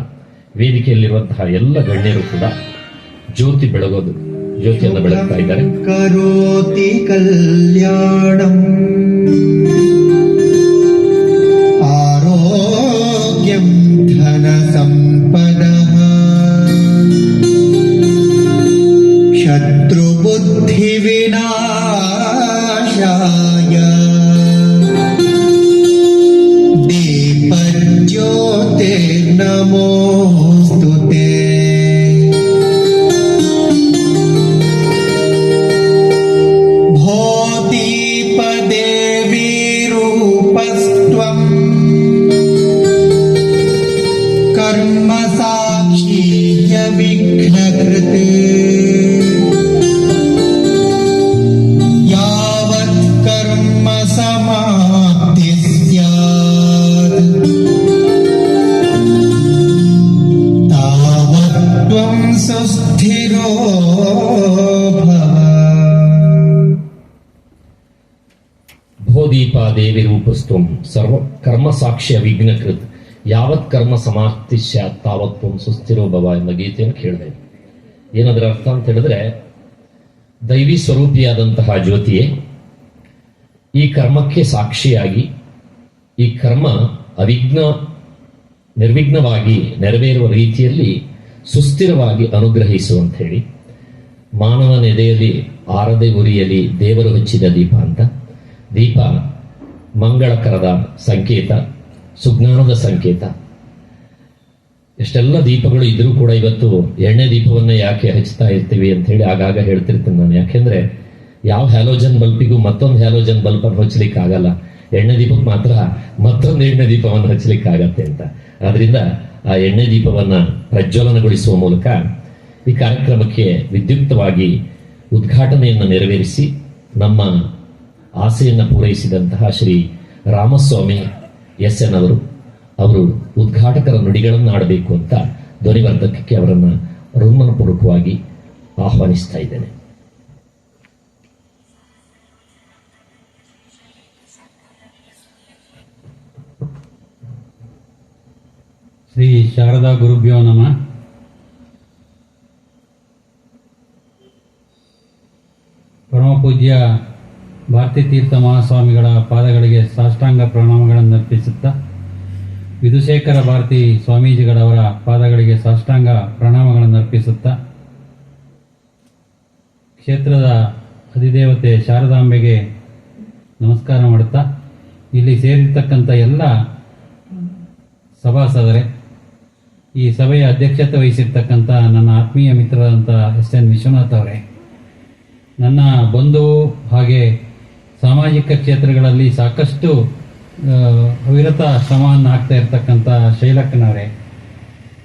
ವೇದಿಕೆಯಲ್ಲಿರುವಂತಹ ಎಲ್ಲ ಗಣ್ಯರು ಕೂಡ ಜ್ಯೋತಿಯನ್ನು ಬೆಳಗ್ತಾ ಇದ್ದಾರೆ. ಕರೋತಿ ಕಲ್ಯಾಣಂ ಆರೋಗ್ಯಂ ಧನ ಸಂಪದಃ ಶತ್ರುಬುದ್ಧಿ ವಿನಾಶಾಯ ನಮೋಸ್ತುತೆ. ಭೋದೀಪದೇ ವಿರೂಪಸ್ತ್ವಂ ಕರ್ಮ ಸಾಕ್ಷೀಯ ವಿಘ್ನಕೃತೆ ಯಾವತ್ ಕರ್ಮ ಸಮಾಪ್ತಿ ಸ್ಯಾತ್ ಸುಸ್ಥಿರೋ ಭವ. ಭೋದೀಪ ದೇವಿ ರೂಪಸ್ತ್ವಂ ಸರ್ವ ಕರ್ಮ ಸಾಕ್ಷ್ಯ ವಿಘ್ನಕೃತ್ ಯಾವತ್ ಕರ್ಮ ಸಮಾಪ್ತಿ ಸ್ಯಾತ್ ತಾವತ್ ತ್ವಂ ಸುಸ್ಥಿರೋ ಭವ ಎಂಬ ಗೀತೆಯನ್ನು ಕೇಳಿದೆ. ಏನದರ ಅರ್ಥ ಅಂತ ಹೇಳಿದ್ರೆ, ದೈವಿ ಸ್ವರೂಪಿಯಾದಂತಹ ಜ್ಯೋತಿಯೇ ಈ ಕರ್ಮಕ್ಕೆ ಸಾಕ್ಷಿಯಾಗಿ ಈ ಕರ್ಮ ನಿರ್ವಿಘ್ನವಾಗಿ ನೆರವೇರುವ ರೀತಿಯಲ್ಲಿ ಸುಸ್ಥಿರವಾಗಿ ಅನುಗ್ರಹಿಸುವಂತ ಹೇಳಿ, ಮಾನವನ ಎದೆಯಲ್ಲಿ ಆರದೆ ಉರಿಯಲಿ ದೇವರು ಹಚ್ಚಿದ ದೀಪ ಅಂತ. ದೀಪ ಮಂಗಳಕರದ ಸಂಕೇತ, ಸುಜ್ಞಾನದ ಸಂಕೇತ. ಎಷ್ಟೆಲ್ಲ ದೀಪಗಳು ಇದ್ರೂ ಕೂಡ ಇವತ್ತು ಎಣ್ಣೆ ದೀಪವನ್ನ ಯಾಕೆ ಹಚ್ತಾ ಇರ್ತೀವಿ ಅಂತ ಹೇಳಿ ಆಗಾಗ ಹೇಳ್ತಿರ್ತೀನಿ ನಾನು. ಯಾಕೆಂದ್ರೆ ಯಾವ ಹ್ಯಾಲೋಜನ್ ಬಲ್ಪಿಗೂ ಮತ್ತೊಂದು ಹ್ಯಾಲೋಜನ್ ಬಲ್ಪ್ ಅನ್ನು ಹಚ್ಚಲಿಕ್ಕೆ ಆಗಲ್ಲ, ಎಣ್ಣೆ ದೀಪಕ್ಕೆ ಮಾತ್ರ ಮತ್ತೊಂದು ಎಣ್ಣೆ ದೀಪವನ್ನು ಹಚ್ಚಲಿಕ್ಕೆ ಆಗತ್ತೆ ಅಂತ. ಆದ್ರಿಂದ ಆ ಎಣ್ಣೆ ದೀಪವನ್ನ ಪ್ರಜ್ವಲನಗೊಳಿಸುವ ಮೂಲಕ ಈ ಕಾರ್ಯಕ್ರಮಕ್ಕೆ ವಿದ್ಯುಕ್ತವಾಗಿ ಉದ್ಘಾಟನೆಯನ್ನು ನೆರವೇರಿಸಿ ನಮ್ಮ ಆಸೆಯನ್ನು ಪೂರೈಸಿದಂತಹ ಶ್ರೀ ರಾಮಸ್ವಾಮಿ SN ಅವರು ಉದ್ಘಾಟಕರ ನುಡಿಗಳನ್ನು ಆಡಬೇಕು ಅಂತ ಧ್ವನಿವರ್ಧಕಕ್ಕೆ ಅವರನ್ನು ಹೃನ್ಮನಪೂರ್ವಕವಾಗಿ ಆಹ್ವಾನಿಸ್ತಾ ಇದ್ದೇನೆ. ಶ್ರೀ ಶಾರದಾ ಗುರುಭ್ಯೋ ನಮಃ. ಪರಮ ಪೂಜ್ಯ ಭಾರತೀ ತೀರ್ಥ ಮಹಾಸ್ವಾಮಿಗಳ ಪಾದಗಳಿಗೆ ಸಾಷ್ಟಾಂಗ ಪ್ರಣಾಮಗಳನ್ನು ಅರ್ಪಿಸುತ್ತಾ, ವಿಧುಶೇಖರ ಭಾರತಿ ಸ್ವಾಮೀಜಿಗಳವರ ಪಾದಗಳಿಗೆ ಸಾಷ್ಟಾಂಗ ಪ್ರಣಾಮಗಳನ್ನು ಅರ್ಪಿಸುತ್ತಾ, ಕ್ಷೇತ್ರದ ಅಧಿದೇವತೆ ಶಾರದಾಂಬೆಗೆ ನಮಸ್ಕಾರ ಮಾಡುತ್ತಾ, ಇಲ್ಲಿ ಸೇರಿರ್ತಕ್ಕಂಥ ಎಲ್ಲ ಸಭಾಸದರೇ, ಈ ಸಭೆಯ ಅಧ್ಯಕ್ಷತೆ ವಹಿಸಿರ್ತಕ್ಕಂಥ ನನ್ನ ಆತ್ಮೀಯ ಮಿತ್ರರಾದಂಥ SN ವಿಶ್ವನಾಥ್ ಅವರೇ, ನನ್ನ ಬಂಧು ಹಾಗೆ ಸಾಮಾಜಿಕ ಕ್ಷೇತ್ರಗಳಲ್ಲಿ ಸಾಕಷ್ಟು ಅವಿರತ ಶ್ರಮವನ್ನು ಹಾಕ್ತಾ ಇರ್ತಕ್ಕಂಥ ಶೈಲಕ್ಕನವರೇ,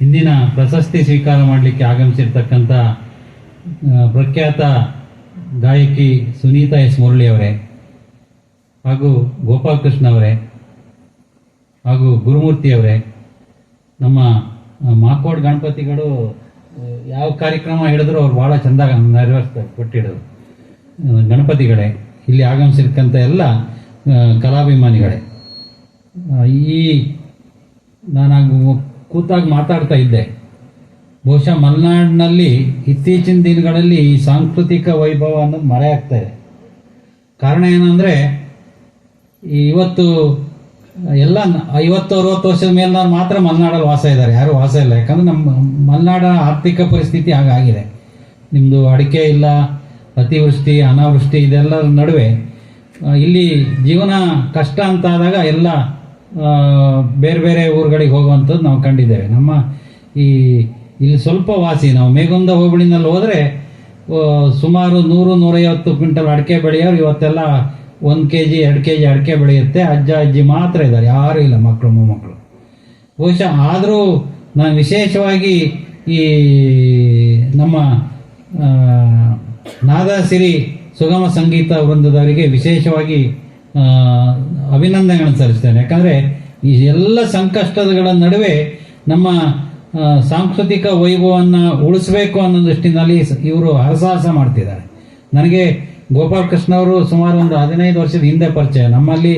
ಇಂದಿನ ಪ್ರಶಸ್ತಿ ಸ್ವೀಕಾರ ಮಾಡಲಿಕ್ಕೆ ಆಗಮಿಸಿರ್ತಕ್ಕಂಥ ಪ್ರಖ್ಯಾತ ಗಾಯಕಿ ಸುನೀತಾ S ಮುರಳಿ ಅವರೇ, ಹಾಗೂ ಗೋಪಾಲಕೃಷ್ಣ ಅವರೇ, ಹಾಗೂ ಗುರುಮೂರ್ತಿ ಅವರೇ, ನಮ್ಮ ಮಾಕೋಡ್ ಗಣಪತಿಗಳು ಯಾವ ಕಾರ್ಯಕ್ರಮ ಹೇಳಿದ್ರು ಅವ್ರು ಬಹಳ ಚಂದ ನೆರವೇರಿಸ್ತಾರೆ ಕೊಟ್ಟಿಡೋರು. ಗಣಪತಿಗಳೇ, ಇಲ್ಲಿ ಆಗಮಿಸಿರ್ತಕ್ಕಂಥ ಎಲ್ಲ ಕಲಾಭಿಮಾನಿಗಳೇ, ನಾನು ಕೂತಾಗ ಮಾತಾಡ್ತಾ ಇದ್ದೆ, ಬಹುಶಃ ಮಲೆನಾಡಿನಲ್ಲಿ ಇತ್ತೀಚಿನ ದಿನಗಳಲ್ಲಿ ಈ ಸಾಂಸ್ಕೃತಿಕ ವೈಭವ ಅನ್ನೋದು ಮರೆಯಾಗ್ತಾ ಇದೆ. ಕಾರಣ ಏನಂದ್ರೆ, ಇವತ್ತು ಎಲ್ಲ 50-60 ವರ್ಷದ ಮೇಲ್ನವ್ರು ಮಾತ್ರ ಮಲೆನಾಡಲ್ಲಿ ವಾಸ ಇದ್ದಾರೆ, ಯಾರು ವಾಸ ಇಲ್ಲ. ಯಾಕಂದ್ರೆ ನಮ್ಮ ಮಲೆನಾಡ ಆರ್ಥಿಕ ಪರಿಸ್ಥಿತಿ ಹಾಗಾಗಿದೆ. ನಿಮ್ಮದು ಅಡಿಕೆ ಇಲ್ಲ, ಅತಿವೃಷ್ಟಿ ಅನಾವೃಷ್ಟಿ ಇದೆಲ್ಲರ ನಡುವೆ ಇಲ್ಲಿ ಜೀವನ ಕಷ್ಟ ಅಂತ ಆದಾಗ ಎಲ್ಲ ಬೇರೆ ಬೇರೆ ಊರುಗಳಿಗೆ ಹೋಗುವಂಥದ್ದು ನಾವು ಕಂಡಿದ್ದೇವೆ. ನಮ್ಮ ಇಲ್ಲಿ ಸ್ವಲ್ಪ ವಾಸಿ, ನಾವು ಮೇಘೊಂದ ಹೋಬಳಿನಲ್ಲಿ ಹೋದರೆ ಸುಮಾರು 100-150 ಕ್ವಿಂಟಲ್ ಅಡಿಕೆ ಬೆಳೆಯೋರು ಇವತ್ತೆಲ್ಲ 1 kg 2 kg ಅಡಿಕೆ ಬೆಳೆಯುತ್ತೆ. ಅಜ್ಜ ಅಜ್ಜಿ ಮಾತ್ರ ಇದ್ದಾರೆ, ಯಾರೂ ಇಲ್ಲ ಮಕ್ಕಳು ಮೊಮ್ಮಕ್ಕಳು. ಬಹುಶಃ ಆದರೂ ನಾನು ವಿಶೇಷವಾಗಿ ಈ ನಮ್ಮ ನಾದಸಿರಿ ಸುಗಮ ಸಂಗೀತ ವೃಂದದವರಿಗೆ ವಿಶೇಷವಾಗಿ ಅಭಿನಂದನೆಗಳನ್ನು ಸಲ್ಲಿಸ್ತೇನೆ. ಯಾಕಂದರೆ ಈ ಎಲ್ಲ ಸಂಕಷ್ಟಗಳ ನಡುವೆ ನಮ್ಮ ಸಾಂಸ್ಕೃತಿಕ ವೈಭವವನ್ನು ಉಳಿಸಬೇಕು ಅನ್ನೋ ದೃಷ್ಟಿನಲ್ಲಿ ಇವರು ಹರಸಾಹಸ ಮಾಡ್ತಿದ್ದಾರೆ. ನನಗೆ ಗೋಪಾಲಕೃಷ್ಣ ಅವರು ಸುಮಾರು ಒಂದು 15 ವರ್ಷದ ಹಿಂದೆ ಪರಿಚಯ. ನಮ್ಮಲ್ಲಿ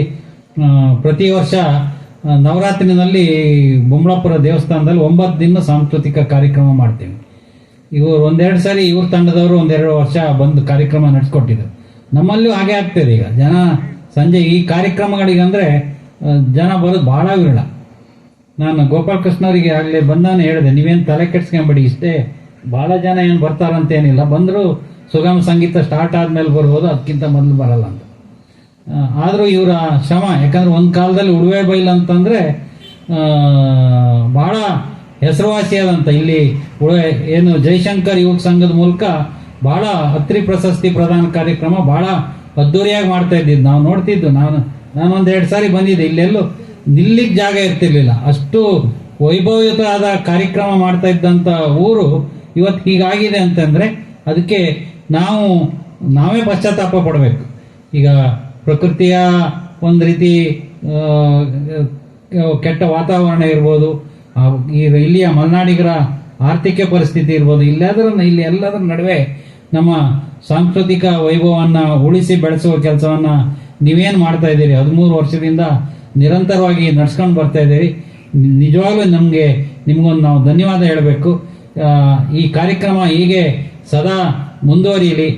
ಪ್ರತಿ ವರ್ಷ ನವರಾತ್ರಿನಲ್ಲಿ ಬೊಮ್ಮಳಾಪುರ ದೇವಸ್ಥಾನದಲ್ಲಿ 9 ದಿನ ಸಾಂಸ್ಕೃತಿಕ ಕಾರ್ಯಕ್ರಮ ಮಾಡ್ತೀವಿ. ಇವರು 1-2 ಸಾರಿ ಇವ್ರ ತಂಡದವರು 1-2 ವರ್ಷ ಬಂದು ಕಾರ್ಯಕ್ರಮ ನಡೆಸ್ಕೊಟ್ಟಿದ್ರು. ನಮ್ಮಲ್ಲೂ ಹಾಗೆ ಆಗ್ತಿದೆ. ಈಗ ಜನ ಸಂಜೆ ಈ ಕಾರ್ಯಕ್ರಮಗಳಿಗಂದ್ರೆ ಜನ ಬರೋದು ಬಹಳ ವಿರಳ. ನಾನು ಗೋಪಾಲಕೃಷ್ಣ ಅವರಿಗೆ ಆಗಲೇ ಬಂದಾನೆ ಹೇಳಿದೆ, ನೀವೇನು ತಲೆ ಕೆಡ್ಸ್ಕೊಂಬೇಡಿ, ಇಷ್ಟೇ ಭಾಳ ಜನ ಏನು ಬರ್ತಾರಂತೇನಿಲ್ಲ, ಬಂದರೂ ಸುಗಮ ಸಂಗೀತ ಸ್ಟಾರ್ಟ್ ಆದಮೇಲೆ ಬರ್ಬೋದು, ಅದಕ್ಕಿಂತ ಮೊದಲು ಬರಲ್ಲ ಅಂತ. ಆದರೂ ಇವರ ಶ್ರಮ, ಯಾಕಂದ್ರೆ ಒಂದು ಕಾಲದಲ್ಲಿ ಉಡುವೆ ಬೈಲ್ ಅಂತಂದರೆ ಭಾಳ ಹೆಸರುವಾಸಿಯಾದಂಥ ಇಲ್ಲಿ ಉಡುವೆ ಏನು ಜಯಶಂಕರ್ ಯುವಕ ಸಂಘದ ಮೂಲಕ ಭಾಳ ಅತ್ರಿ ಪ್ರಶಸ್ತಿ ಪ್ರದಾನ ಕಾರ್ಯಕ್ರಮ ಭಾಳ ಅದ್ದೂರಿಯಾಗಿ ಮಾಡ್ತಾ ಇದ್ದಿದ್ದು ನಾವು ನೋಡ್ತಿದ್ದು. ನಾನು 1-2 ಸಾರಿ ಬಂದಿದ್ದೆ. ಇಲ್ಲೆಲ್ಲೂ ನಿಲ್ಲಿಗೆ ಜಾಗ ಇರ್ತಿರ್ಲಿಲ್ಲ, ಅಷ್ಟು ವೈಭವಯುತವಾದ ಕಾರ್ಯಕ್ರಮ ಮಾಡ್ತಾ ಇದ್ದಂಥ ಊರು ಇವತ್ತು ಹೀಗಾಗಿದೆ ಅಂತಂದರೆ ಅದಕ್ಕೆ ನಾವೇ ಪಶ್ಚಾತ್ತಾಪ ಪಡಬೇಕು. ಈಗ ಪ್ರಕೃತಿಯ ಒಂದು ರೀತಿ ಕೆಟ್ಟ ವಾತಾವರಣ ಇರ್ಬೋದು, ಈಗ ಇಲ್ಲಿಯ ಮಲೆನಾಡಿಗರ ಆರ್ಥಿಕ ಪರಿಸ್ಥಿತಿ ಇರ್ಬೋದು, ಇಲ್ಲಿ ಎಲ್ಲದರ ನಡುವೆ ನಮ್ಮ ಸಾಂಸ್ಕೃತಿಕ ವೈಭವವನ್ನು ಉಳಿಸಿ ಬೆಳೆಸುವ ಕೆಲಸವನ್ನು ನೀವೇನು ಮಾಡ್ತಾ ಇದ್ದೀರಿ, 13 ವರ್ಷದಿಂದ ನಿರಂತರವಾಗಿ ನಡ್ಸ್ಕೊಂಡು ಬರ್ತಾ ಇದ್ದೀರಿ. ನಿಜವಾಗ್ಲೂ ನಿಮಗೊಂದು ನಾವು ಧನ್ಯವಾದ ಹೇಳಬೇಕು. ಈ ಕಾರ್ಯಕ್ರಮ ಹೀಗೆ ಸದಾ ಮುಂದುವರಿಯಲಿ,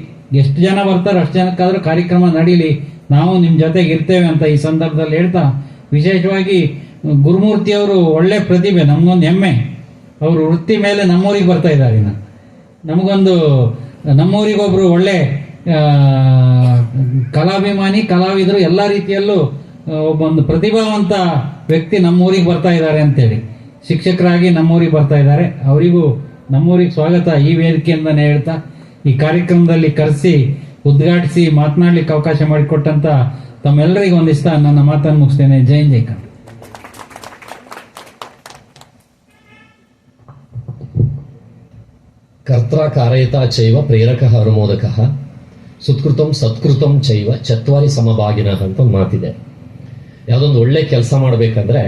ಎಷ್ಟು ಜನ ಬರ್ತಾರೆ ಅಷ್ಟು ಜನಕ್ಕಾದರೂ ಕಾರ್ಯಕ್ರಮ ನಡೀಲಿ, ನಾವು ನಿಮ್ಮ ಜೊತೆಗೆ ಇರ್ತೇವೆ ಅಂತ ಈ ಸಂದರ್ಭದಲ್ಲಿ ಹೇಳ್ತಾ, ವಿಶೇಷವಾಗಿ ಗುರುಮೂರ್ತಿಯವರು ಒಳ್ಳೆ ಪ್ರತಿಭೆ, ನಮಗೊಂದು ಹೆಮ್ಮೆ. ಅವರು ವೃತ್ತಿ ಮೇಲೆ ನಮ್ಮೂರಿಗೆ ಬರ್ತಾ ಇದ್ದಾರೆ. ನಮಗೊಂದು ನಮ್ಮೂರಿಗೊಬ್ಬರು ಒಳ್ಳೆ ಕಲಾಭಿಮಾನಿ, ಕಲಾವಿದರು, ಎಲ್ಲ ರೀತಿಯಲ್ಲೂ ಒಬ್ಬೊಂದು ಪ್ರತಿಭಾವಂತ ವ್ಯಕ್ತಿ ನಮ್ಮೂರಿಗೆ ಬರ್ತಾ ಇದ್ದಾರೆ ಅಂತೇಳಿ ಶಿಕ್ಷಕರಾಗಿ ನಮ್ಮೂರಿಗೆ ಬರ್ತಾ ಇದ್ದಾರೆ. ಅವರಿಗೂ ನಮ್ಮೂರಿಗೆ ಸ್ವಾಗತ ಈ ವೇದಿಕೆಯಿಂದನೇ ಹೇಳ್ತಾ, ಈ ಕಾರ್ಯಕ್ರಮದಲ್ಲಿ ಕರೆಸಿ ಉದ್ಘಾಟಿಸಿ ಮಾತನಾಡ್ಲಿಕ್ಕೆ ಅವಕಾಶ ಮಾಡಿಕೊಟ್ಟಂತ ತಮ್ಮೆಲ್ಲರಿಗೂ ಒಂದಿಷ್ಟ ನನ್ನ ಮಾತನ್ನು ಮುಗಿಸ್ತೇನೆ. ಜೈ ಜೈಕಾರ. ಕರ್ತ್ರ ಕಾರಯತ ಚೈವ ಪ್ರೇರಕ ಅನುಮೋದಕ ಸುತ್ಕೃತಂ ಸತ್ಕೃತಂ ಚೈವ ಚತ್ವಾರಿ ಸಮಭಾಗಿನಃ ಅಂತ ಒಂದು ಮಾತಿದೆ. ಯಾವುದೊಂದು ಒಳ್ಳೆ ಕೆಲಸ ಮಾಡಬೇಕಂದ್ರೆ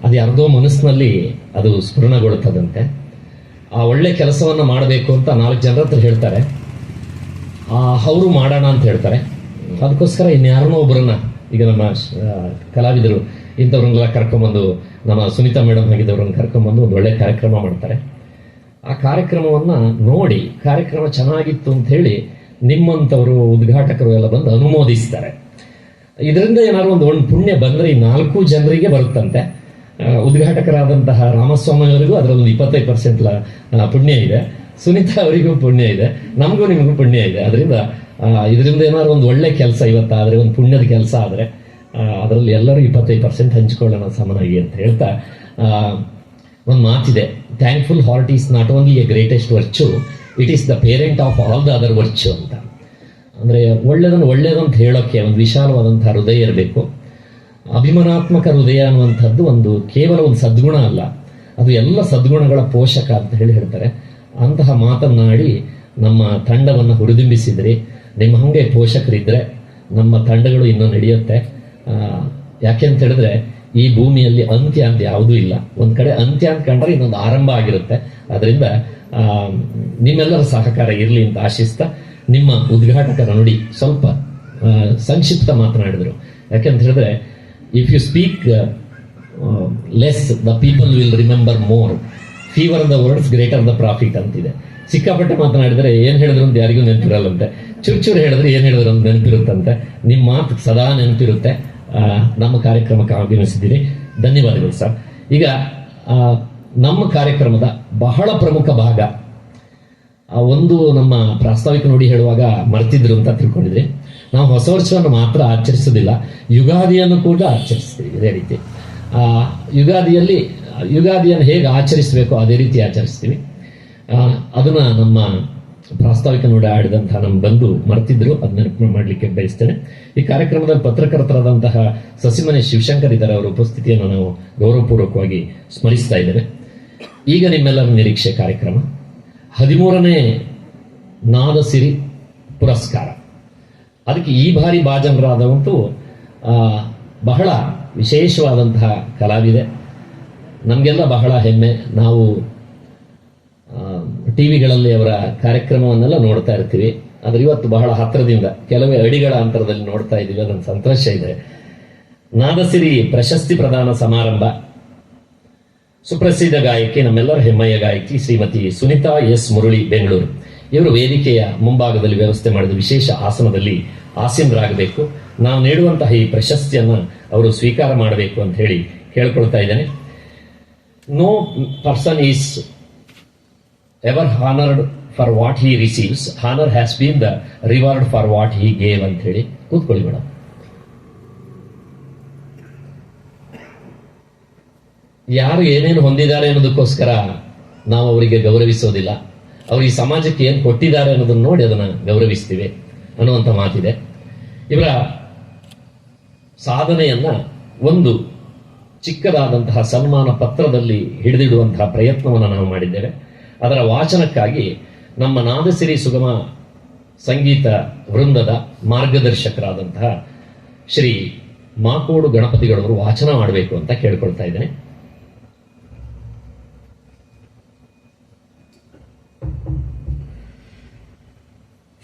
ಅದು ಯಾರ್ದೋ ಮನಸ್ಸಿನಲ್ಲಿ ಅದು ಸ್ಫುರಣಗೊಳ್ಳುತ್ತದಂತೆ. ಆ ಒಳ್ಳೆ ಕೆಲಸವನ್ನು ಮಾಡಬೇಕು ಅಂತ 4 ಜನರ ಹತ್ರ ಹೇಳ್ತಾರೆ, ಅವರು ಮಾಡೋಣ ಅಂತ ಹೇಳ್ತಾರೆ. ಅದಕ್ಕೋಸ್ಕರ ಇನ್ಯಾರನ್ನೋ ಒಬ್ಬರನ್ನ, ಈಗ ನಮ್ಮ ಕಲಾವಿದರು ಇಂಥವ್ರನ್ನೆಲ್ಲ ಕರ್ಕೊಂಬಂದು, ನಮ್ಮ ಸುನೀತಾ ಮೇಡಮ್ ಆಗಿದ್ದವ್ರನ್ನ ಕರ್ಕೊಂಬಂದು ಒಂದು ಒಳ್ಳೆ ಕಾರ್ಯಕ್ರಮ ಮಾಡ್ತಾರೆ. ಆ ಕಾರ್ಯಕ್ರಮವನ್ನು ನೋಡಿ ಕಾರ್ಯಕ್ರಮ ಚೆನ್ನಾಗಿತ್ತು ಅಂತ ಹೇಳಿ ನಿಮ್ಮಂಥವರು ಉದ್ಘಾಟಕರು ಎಲ್ಲ ಬಂದು ಅನುಮೋದಿಸ್ತಾರೆ. ಇದರಿಂದ ಏನಾದ್ರು ಒಂದು ಪುಣ್ಯ ಬಂದರೆ ಈ 4 ಜನರಿಗೆ ಬರುತ್ತಂತೆ. ಉದ್ಘಾಟಕರಾದಂತಹ ರಾಮಸ್ವಾಮಿ ಅವರಿಗೂ ಅದರಲ್ಲೊಂದು 25% ಪುಣ್ಯ ಇದೆ, ಸುನೀತಾ ಅವರಿಗೂ ಪುಣ್ಯ ಇದೆ, ನಮಗೂ ನಿಮಗೂ ಪುಣ್ಯ ಇದೆ. ಇದರಿಂದ ಏನಾದ್ರು ಒಂದು ಒಳ್ಳೆ ಕೆಲಸ ಇವತ್ತಾದರೆ, ಒಂದು ಪುಣ್ಯದ ಕೆಲಸ ಆದರೆ ಅದರಲ್ಲಿ ಎಲ್ಲರೂ 25% ಹಂಚಿಕೊಳ್ಳೋಣ ಸಮನಾಗಿ ಅಂತ ಹೇಳ್ತಾ, ಒಂದು ಮಾತಿದೆ, thankful heart is not only A greatest virtue, it is the parent of all the other virtue ಅಂತ. ಅಂದರೆ ಒಳ್ಳೆಯದಂತ ಹೇಳೋಕ್ಕೆ ಒಂದು ವಿಶಾಲವಾದಂಥ ಹೃದಯ ಇರಬೇಕು. ಅಭಿಮಾನಾತ್ಮಕ ಹೃದಯ ಅನ್ನುವಂಥದ್ದು ಕೇವಲ ಒಂದು ಸದ್ಗುಣ ಅಲ್ಲ, ಅದು ಎಲ್ಲ ಸದ್ಗುಣಗಳ ಪೋಷಕ ಅಂತ ಹೇಳ್ತಾರೆ. ಅಂತಹ ಮಾತನ್ನಾಡಿ ನಮ್ಮ ತಂಡವನ್ನು ಹುರಿದುಂಬಿಸಿದ್ರಿ. ನಿಮ್ಮ ಹಾಗೆ ಪೋಷಕರಿದ್ದರೆ ನಮ್ಮ ತಂಡಗಳು ಇನ್ನೂ ನಡೆಯುತ್ತೆ. ಯಾಕೆ ಅಂತ ಹೇಳಿದ್ರೆ ಈ ಭೂಮಿಯಲ್ಲಿ ಅಂತ್ಯ ಅಂತ ಯಾವುದೂ ಇಲ್ಲ. ಒಂದು ಕಡೆ ಅಂತ್ಯ ಅಂತ ಕಂಡ್ರೆ ಇನ್ನೊಂದು ಆರಂಭ ಆಗಿರುತ್ತೆ. ಅದರಿಂದ ನಿಮ್ಮೆಲ್ಲರ ಸಹಕಾರ ಇರಲಿ ಅಂತ ಆಶಿಸ್ತಾ, ನಿಮ್ಮ ಉದ್ಘಾಟಕರ ನುಡಿ ಸ್ವಲ್ಪ ಸಂಕ್ಷಿಪ್ತ ಮಾತನಾಡಿದರು. ಯಾಕೆಂತ ಹೇಳಿದ್ರೆ, if you speak less the people will remember more, fewer the words greater the profit ಅಂತಿದೆ. ಸಿಕ್ಕಾಪಟ್ಟೆ ಮಾತನಾಡಿದರೆ ಏನು ಹೇಳಿದ್ರು ಅಂತ ಯಾರಿಗೂ ನೆನಪಿರಲ್ಲಂತೆ, ಚೂರು ಹೇಳಿದ್ರೆ ಏನು ಹೇಳಿದ್ರು ಅಂತ ನೆನಪಿರುತ್ತಂತೆ. ನಿಮ್ಮ ಮಾತು ಸದಾ ನೆನಪಿರುತ್ತೆ. ನಮ್ಮ ಕಾರ್ಯಕ್ರಮಕ್ಕೆ ಆಗಮಿಸಿದ್ದೀರಿ, ಧನ್ಯವಾದಗಳು ಸರ್. ಈಗ ನಮ್ಮ ಕಾರ್ಯಕ್ರಮದ ಬಹಳ ಪ್ರಮುಖ ಭಾಗ, ಒಂದು ನಮ್ಮ ಪ್ರಾಸ್ತಾವಿಕ ನುಡಿ ಹೇಳುವಾಗ ಮರ್ತಿದ್ರು ಅಂತ ತಿಳ್ಕೊಂಡಿದ್ರಿ. ನಾವು ಹೊಸ ವರ್ಷವನ್ನು ಮಾತ್ರ ಆಚರಿಸೋದಿಲ್ಲ, ಯುಗಾದಿಯನ್ನು ಕೂಡ ಆಚರಿಸ್ತೀವಿ. ಇದೇ ರೀತಿ ಯುಗಾದಿಯನ್ನು ಹೇಗೆ ಆಚರಿಸಬೇಕು ಅದೇ ರೀತಿ ಆಚರಿಸ್ತೀವಿ. ಅದನ್ನು ನಮ್ಮ ಪ್ರಾಸ್ತಾವಿಕ ನುಡಿ ಆಡಿದಂತಹ ನಮ್ಮ ಬಂಧು ಮರೆತಿದ್ರು, ಅದನ್ನ ನೆನಪು ಮಾಡಲಿಕ್ಕೆ ಬಯಸ್ತೇನೆ. ಈ ಕಾರ್ಯಕ್ರಮದಲ್ಲಿ ಪತ್ರಕರ್ತರಾದಂತಹ ಸಸಿಮನೆ ಶಿವಶಂಕರ್ ಇದ್ದಾರೆ, ಅವರ ಉಪಸ್ಥಿತಿಯನ್ನು ನಾವು ಗೌರವಪೂರ್ವಕವಾಗಿ ಸ್ಮರಿಸ್ತಾ ಇದ್ದೇವೆ. ಈಗ ನಿಮ್ಮೆಲ್ಲರ ನಿರೀಕ್ಷೆ ಕಾರ್ಯಕ್ರಮ 13ನೇ ನಾದಸಿರಿ ಪುರಸ್ಕಾರ. ಅದಕ್ಕೆ ಈ ಬಾರಿ ಭಾಜನರಾದಂತೂ ಬಹಳ ವಿಶೇಷವಾದಂತಹ ಕಲಾವಿದೆ. ನಮಗೆಲ್ಲ ಬಹಳ ಹೆಮ್ಮೆ. ನಾವು ಟಿವಿಗಳಲ್ಲಿ ಅವರ ಕಾರ್ಯಕ್ರಮವನ್ನೆಲ್ಲ ನೋಡ್ತಾ ಇರ್ತೀವಿ, ಆದ್ರೆ ಇವತ್ತು ಬಹಳ ಹತ್ತಿರದಿಂದ ಕೆಲವೇ ಅಡಿಗಳ ಅಂತರದಲ್ಲಿ ನೋಡ್ತಾ ಇದ್ದೀವಿ. ಅದೊಂದು ಸಂತೋಷ ಇದೆ. ನಾದಸಿರಿ ಪ್ರಶಸ್ತಿ ಪ್ರದಾನ ಸಮಾರಂಭ. ಸುಪ್ರಸಿದ್ಧ ಗಾಯಕಿ, ನಮ್ಮೆಲ್ಲರ ಹೆಮ್ಮೆಯ ಗಾಯಕಿ ಶ್ರೀಮತಿ ಸುನೀತಾ ಎಸ್ ಮುರಳಿ, ಬೆಂಗಳೂರು. ಇವರು ವೇದಿಕೆಯ ಮುಂಭಾಗದಲ್ಲಿ ವ್ಯವಸ್ಥೆ ಮಾಡಿದ ವಿಶೇಷ ಆಸನದಲ್ಲಿ ಆಸೀನರಾಗಬೇಕು. ನಾವು ನೀಡುವಂತಹ ಈ ಪ್ರಶಸ್ತಿಯನ್ನ ಅವರು ಸ್ವೀಕಾರ ಮಾಡಬೇಕು ಅಂತ ಹೇಳಿ ಕೇಳ್ಕೊಳ್ತಾ ಇದ್ದೇನೆ. No person is ever honoured for what he receives, honour has been the reward for what he gave ಅಂತ ಹೇಳಿ. ಕೂತ್ಕೊಳ್ಳಿ ಮೇಡಮ್. ಯಾರು ಏನೇನು ಹೊಂದಿದ್ದಾರೆ ಅನ್ನೋದಕ್ಕೋಸ್ಕರ ನಾವು ಅವರಿಗೆ ಗೌರವಿಸೋದಿಲ್ಲ, ಅವರು ಈ ಸಮಾಜಕ್ಕೆ ಏನು ಕೊಟ್ಟಿದ್ದಾರೆ ಅನ್ನೋದನ್ನ ನೋಡಿ ಅದನ್ನ ಗೌರವಿಸ್ತೀವಿ ಅನ್ನುವಂಥ ಮಾತಿದೆ. ಇವರ ಸಾಧನೆಯನ್ನ ಒಂದು ಚಿಕ್ಕದಾದಂತಹ ಸನ್ಮಾನ ಪತ್ರದಲ್ಲಿ ಹಿಡಿದಿಡುವಂತಹ ಪ್ರಯತ್ನವನ್ನು ನಾವು ಮಾಡಿದ್ದೇವೆ. ಅದರ ವಾಚನಕ್ಕಾಗಿ ನಮ್ಮ ನಾದಸಿರಿ ಸುಗಮ ಸಂಗೀತ ವೃಂದದ ಮಾರ್ಗದರ್ಶಕರಾದಂತಹ ಶ್ರೀ ಮಾಕೋಡು ಗಣಪತಿಗಳವರು ವಾಚನ ಮಾಡಬೇಕು ಅಂತ ಕೇಳ್ಕೊಳ್ತಾ ಇದ್ದೇನೆ.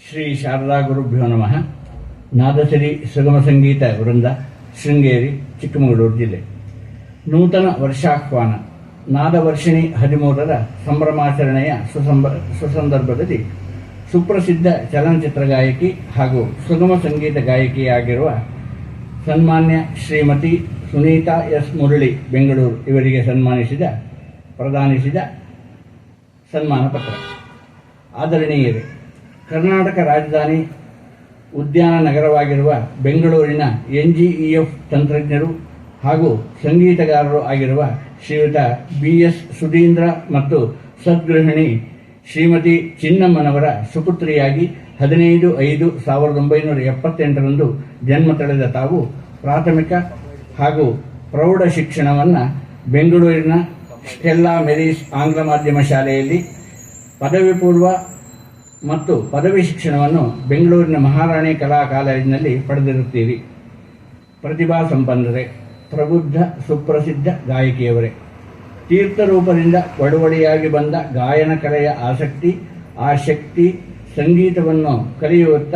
ಶ್ರೀ ಶಾರದಾ ಗುರುಭ್ಯೋ ನಮಃ. ನಾದಸಿರಿ ಸುಗಮ ಸಂಗೀತ ವೃಂದ, ಶೃಂಗೇರಿ, ಚಿಕ್ಕಮಗಳೂರು ಜಿಲ್ಲೆ. ನೂತನ ವರ್ಷಾಹ್ವಾನ ನಾದವರ್ಷಿಣಿ 13ರ ಸಂಭ್ರಮಾಚರಣೆಯ ಸುಸಂದರ್ಭದಲ್ಲಿ ಸುಪ್ರಸಿದ್ಧ ಚಲನಚಿತ್ರ ಗಾಯಕಿ ಹಾಗೂ ಸುಗಮ ಸಂಗೀತ ಗಾಯಕಿಯಾಗಿರುವ ಸನ್ಮಾನ್ಯ ಶ್ರೀಮತಿ ಸುನೀತಾ ಎಸ್ ಮುರಳಿ, ಬೆಂಗಳೂರು ಇವರಿಗೆ ಪ್ರದಾನಿಸಿದ ಸನ್ಮಾನ ಪತ್ರ. ಆದರಣೀಯರೇ, ಕರ್ನಾಟಕ ರಾಜಧಾನಿ ಉದ್ಯಾನ ನಗರವಾಗಿರುವ ಬೆಂಗಳೂರಿನ NGEF ತಂತ್ರಜ್ಞರು ಹಾಗೂ ಸಂಗೀತಗಾರರು ಆಗಿರುವ ಶ್ರೀಯುತ BS ಸುಧೀಂದ್ರ ಮತ್ತು ಸದ್ಗೃಹಿಣಿ ಶ್ರೀಮತಿ ಚಿನ್ನಮ್ಮನವರ ಸುಪುತ್ರಿಯಾಗಿ 15/5/1978ರಂದು ಜನ್ಮ ತಳೆದ ತಾವು ಪ್ರಾಥಮಿಕ ಹಾಗೂ ಪ್ರೌಢ ಶಿಕ್ಷಣವನ್ನು ಬೆಂಗಳೂರಿನ ಸ್ಟೆಲ್ಲಾ ಮೆರೀಸ್ ಆಂಗ್ಲ ಮಾಧ್ಯಮ ಶಾಲೆಯಲ್ಲಿ, ಪದವಿ ಪೂರ್ವ ಮತ್ತು ಪದವಿ ಶಿಕ್ಷಣವನ್ನು ಬೆಂಗಳೂರಿನ ಮಹಾರಾಣಿ ಕಲಾ ಕಾಲೇಜಿನಲ್ಲಿ ಪಡೆದಿರುತ್ತೀರಿ. ಪ್ರತಿಭಾ ಸಂಪನ್ನರೇ, ಪ್ರಬುದ್ಧ ಸುಪ್ರಸಿದ್ಧ ಗಾಯಕಿಯವರೇ, ತೀರ್ಥರೂಪದಿಂದ ಒಡವಡಿಯಾಗಿ ಬಂದ ಗಾಯನ ಕಲೆಯ ಆಸಕ್ತಿ, ಆ ಶಕ್ತಿ ಸಂಗೀತವನ್ನು ಕಲಿಯುವತ್ತ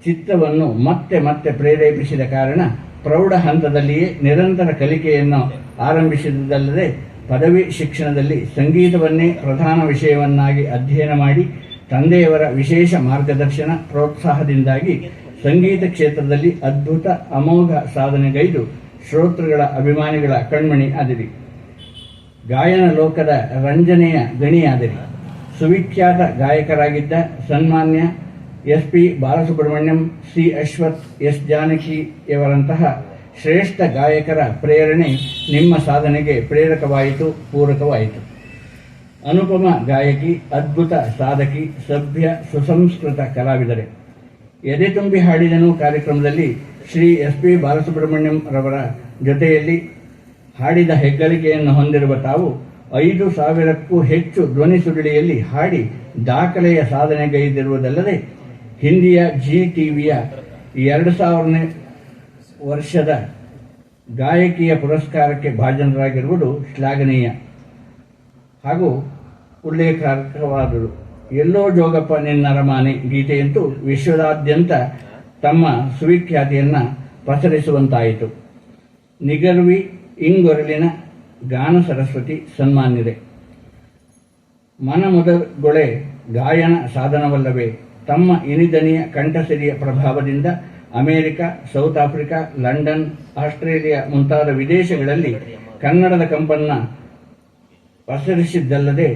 ಚಿತ್ತವನ್ನು ಮತ್ತೆ ಮತ್ತೆ ಪ್ರೇರೇಪಿಸಿದ ಕಾರಣ ಪ್ರೌಢ ಹಂತದಲ್ಲಿಯೇ ನಿರಂತರ ಕಲಿಕೆಯನ್ನು ಆರಂಭಿಸಿದುದಲ್ಲದೆ ಪದವಿ ಶಿಕ್ಷಣದಲ್ಲಿ ಸಂಗೀತವನ್ನೇ ಪ್ರಧಾನ ವಿಷಯವನ್ನಾಗಿ ಅಧ್ಯಯನ ಮಾಡಿ ತಂದೆಯವರ ವಿಶೇಷ ಮಾರ್ಗದರ್ಶನ ಪ್ರೋತ್ಸಾಹದಿಂದಾಗಿ ಸಂಗೀತ ಕ್ಷೇತ್ರದಲ್ಲಿ ಅದ್ಭುತ ಅಮೋಘ ಸಾಧನೆಗೈದು ಶ್ರೋತೃಗಳ ಅಭಿಮಾನಿಗಳ ಕಣ್ಮಣಿ ಆದಿರಿ. ಗಾಯನ ಲೋಕದ ರಂಜನೆಯ ಗಣಿಯಾದಿರಿ. ಸುವಿಖ್ಯಾತ ಗಾಯಕರಾಗಿದ್ದ ಸನ್ಮಾನ್ಯ SP Balasubrahmanyam, C Ashwath, S ಜಾನಕಿಯವರಂತಹ ಶ್ರೇಷ್ಠ ಗಾಯಕರ ಪ್ರೇರಣೆ ನಿಮ್ಮ ಸಾಧನೆಗೆ ಪ್ರೇರಕವಾಯಿತು, ಪೂರಕವಾಯಿತು. ಅನುಪಮ ಗಾಯಕಿ, ಅದ್ಭುತ ಸಾಧಕಿ, ಸಭ್ಯ ಸುಸಂಸ್ಕೃತ ಕಲಾವಿದರೆ. ಎದೆ ತುಂಬಿ ಹಾಡಿದನು ಕಾರ್ಯಕ್ರಮದಲ್ಲಿ ಶ್ರೀ SP ಬಾಲಸುಬ್ರಹ್ಮಣ್ಯಂ ರವರ ಜೊತೆಯಲ್ಲಿ ಹಾಡಿದ ಹೆಗ್ಗಳಿಕೆಯನ್ನು ಹೊಂದಿರುವ ತಾವು 5,000ಕ್ಕೂ ಹೆಚ್ಚು ಧ್ವನಿ ಸುರುಳಿಯಲ್ಲಿ ಹಾಡಿ ದಾಖಲೆಯ ಸಾಧನೆಗೈದಿರುವುದಲ್ಲದೆ ಹಿಂದಿಯ GTVಯ 2000ನೇ ವರ್ಷದ ಗಾಯಕಿಯ ಪುರಸ್ಕಾರಕ್ಕೆ ಭಾಜನರಾಗಿರುವುದು ಶ್ಲಾಘನೀಯ ಹಾಗೂ ಉಲ್ಲೇಖಾರ್ಹವಾದುದು. ಎಲ್ಲೋ ಜೋಗಪ್ಪ ನಿನ್ನ ಅರಮಾನೆ ಗೀತೆಯಂತೂ ವಿಶ್ವದಾದ್ಯಂತ ತಮ್ಮ ಸುವಿಖ್ಯಾತಿಯನ್ನು ಪಸರಿಸುವಂತಾಯಿತು. ನಿಗರ್ವಿ ಇಂಗೊರಲಿನ ಗಾನ ಸರಸ್ವತಿ ಸನ್ಮಾನ್ಯರೇ, ಮನಮುದಗೊಳೆ ಗಾಯನ ಸಾಧನವಲ್ಲವೇ? ತಮ್ಮ ಇನಿದನಿಯ ಕಂಠಸಿರಿಯ ಪ್ರಭಾವದಿಂದ America, south Africa, London, Australia ಮುಂತಾದ ವಿದೇಶಗಳಲ್ಲಿ ಕನ್ನಡದ ಕಂಪನ್ನ ಪಸರಿಸಿದ್ದಲ್ಲದೆ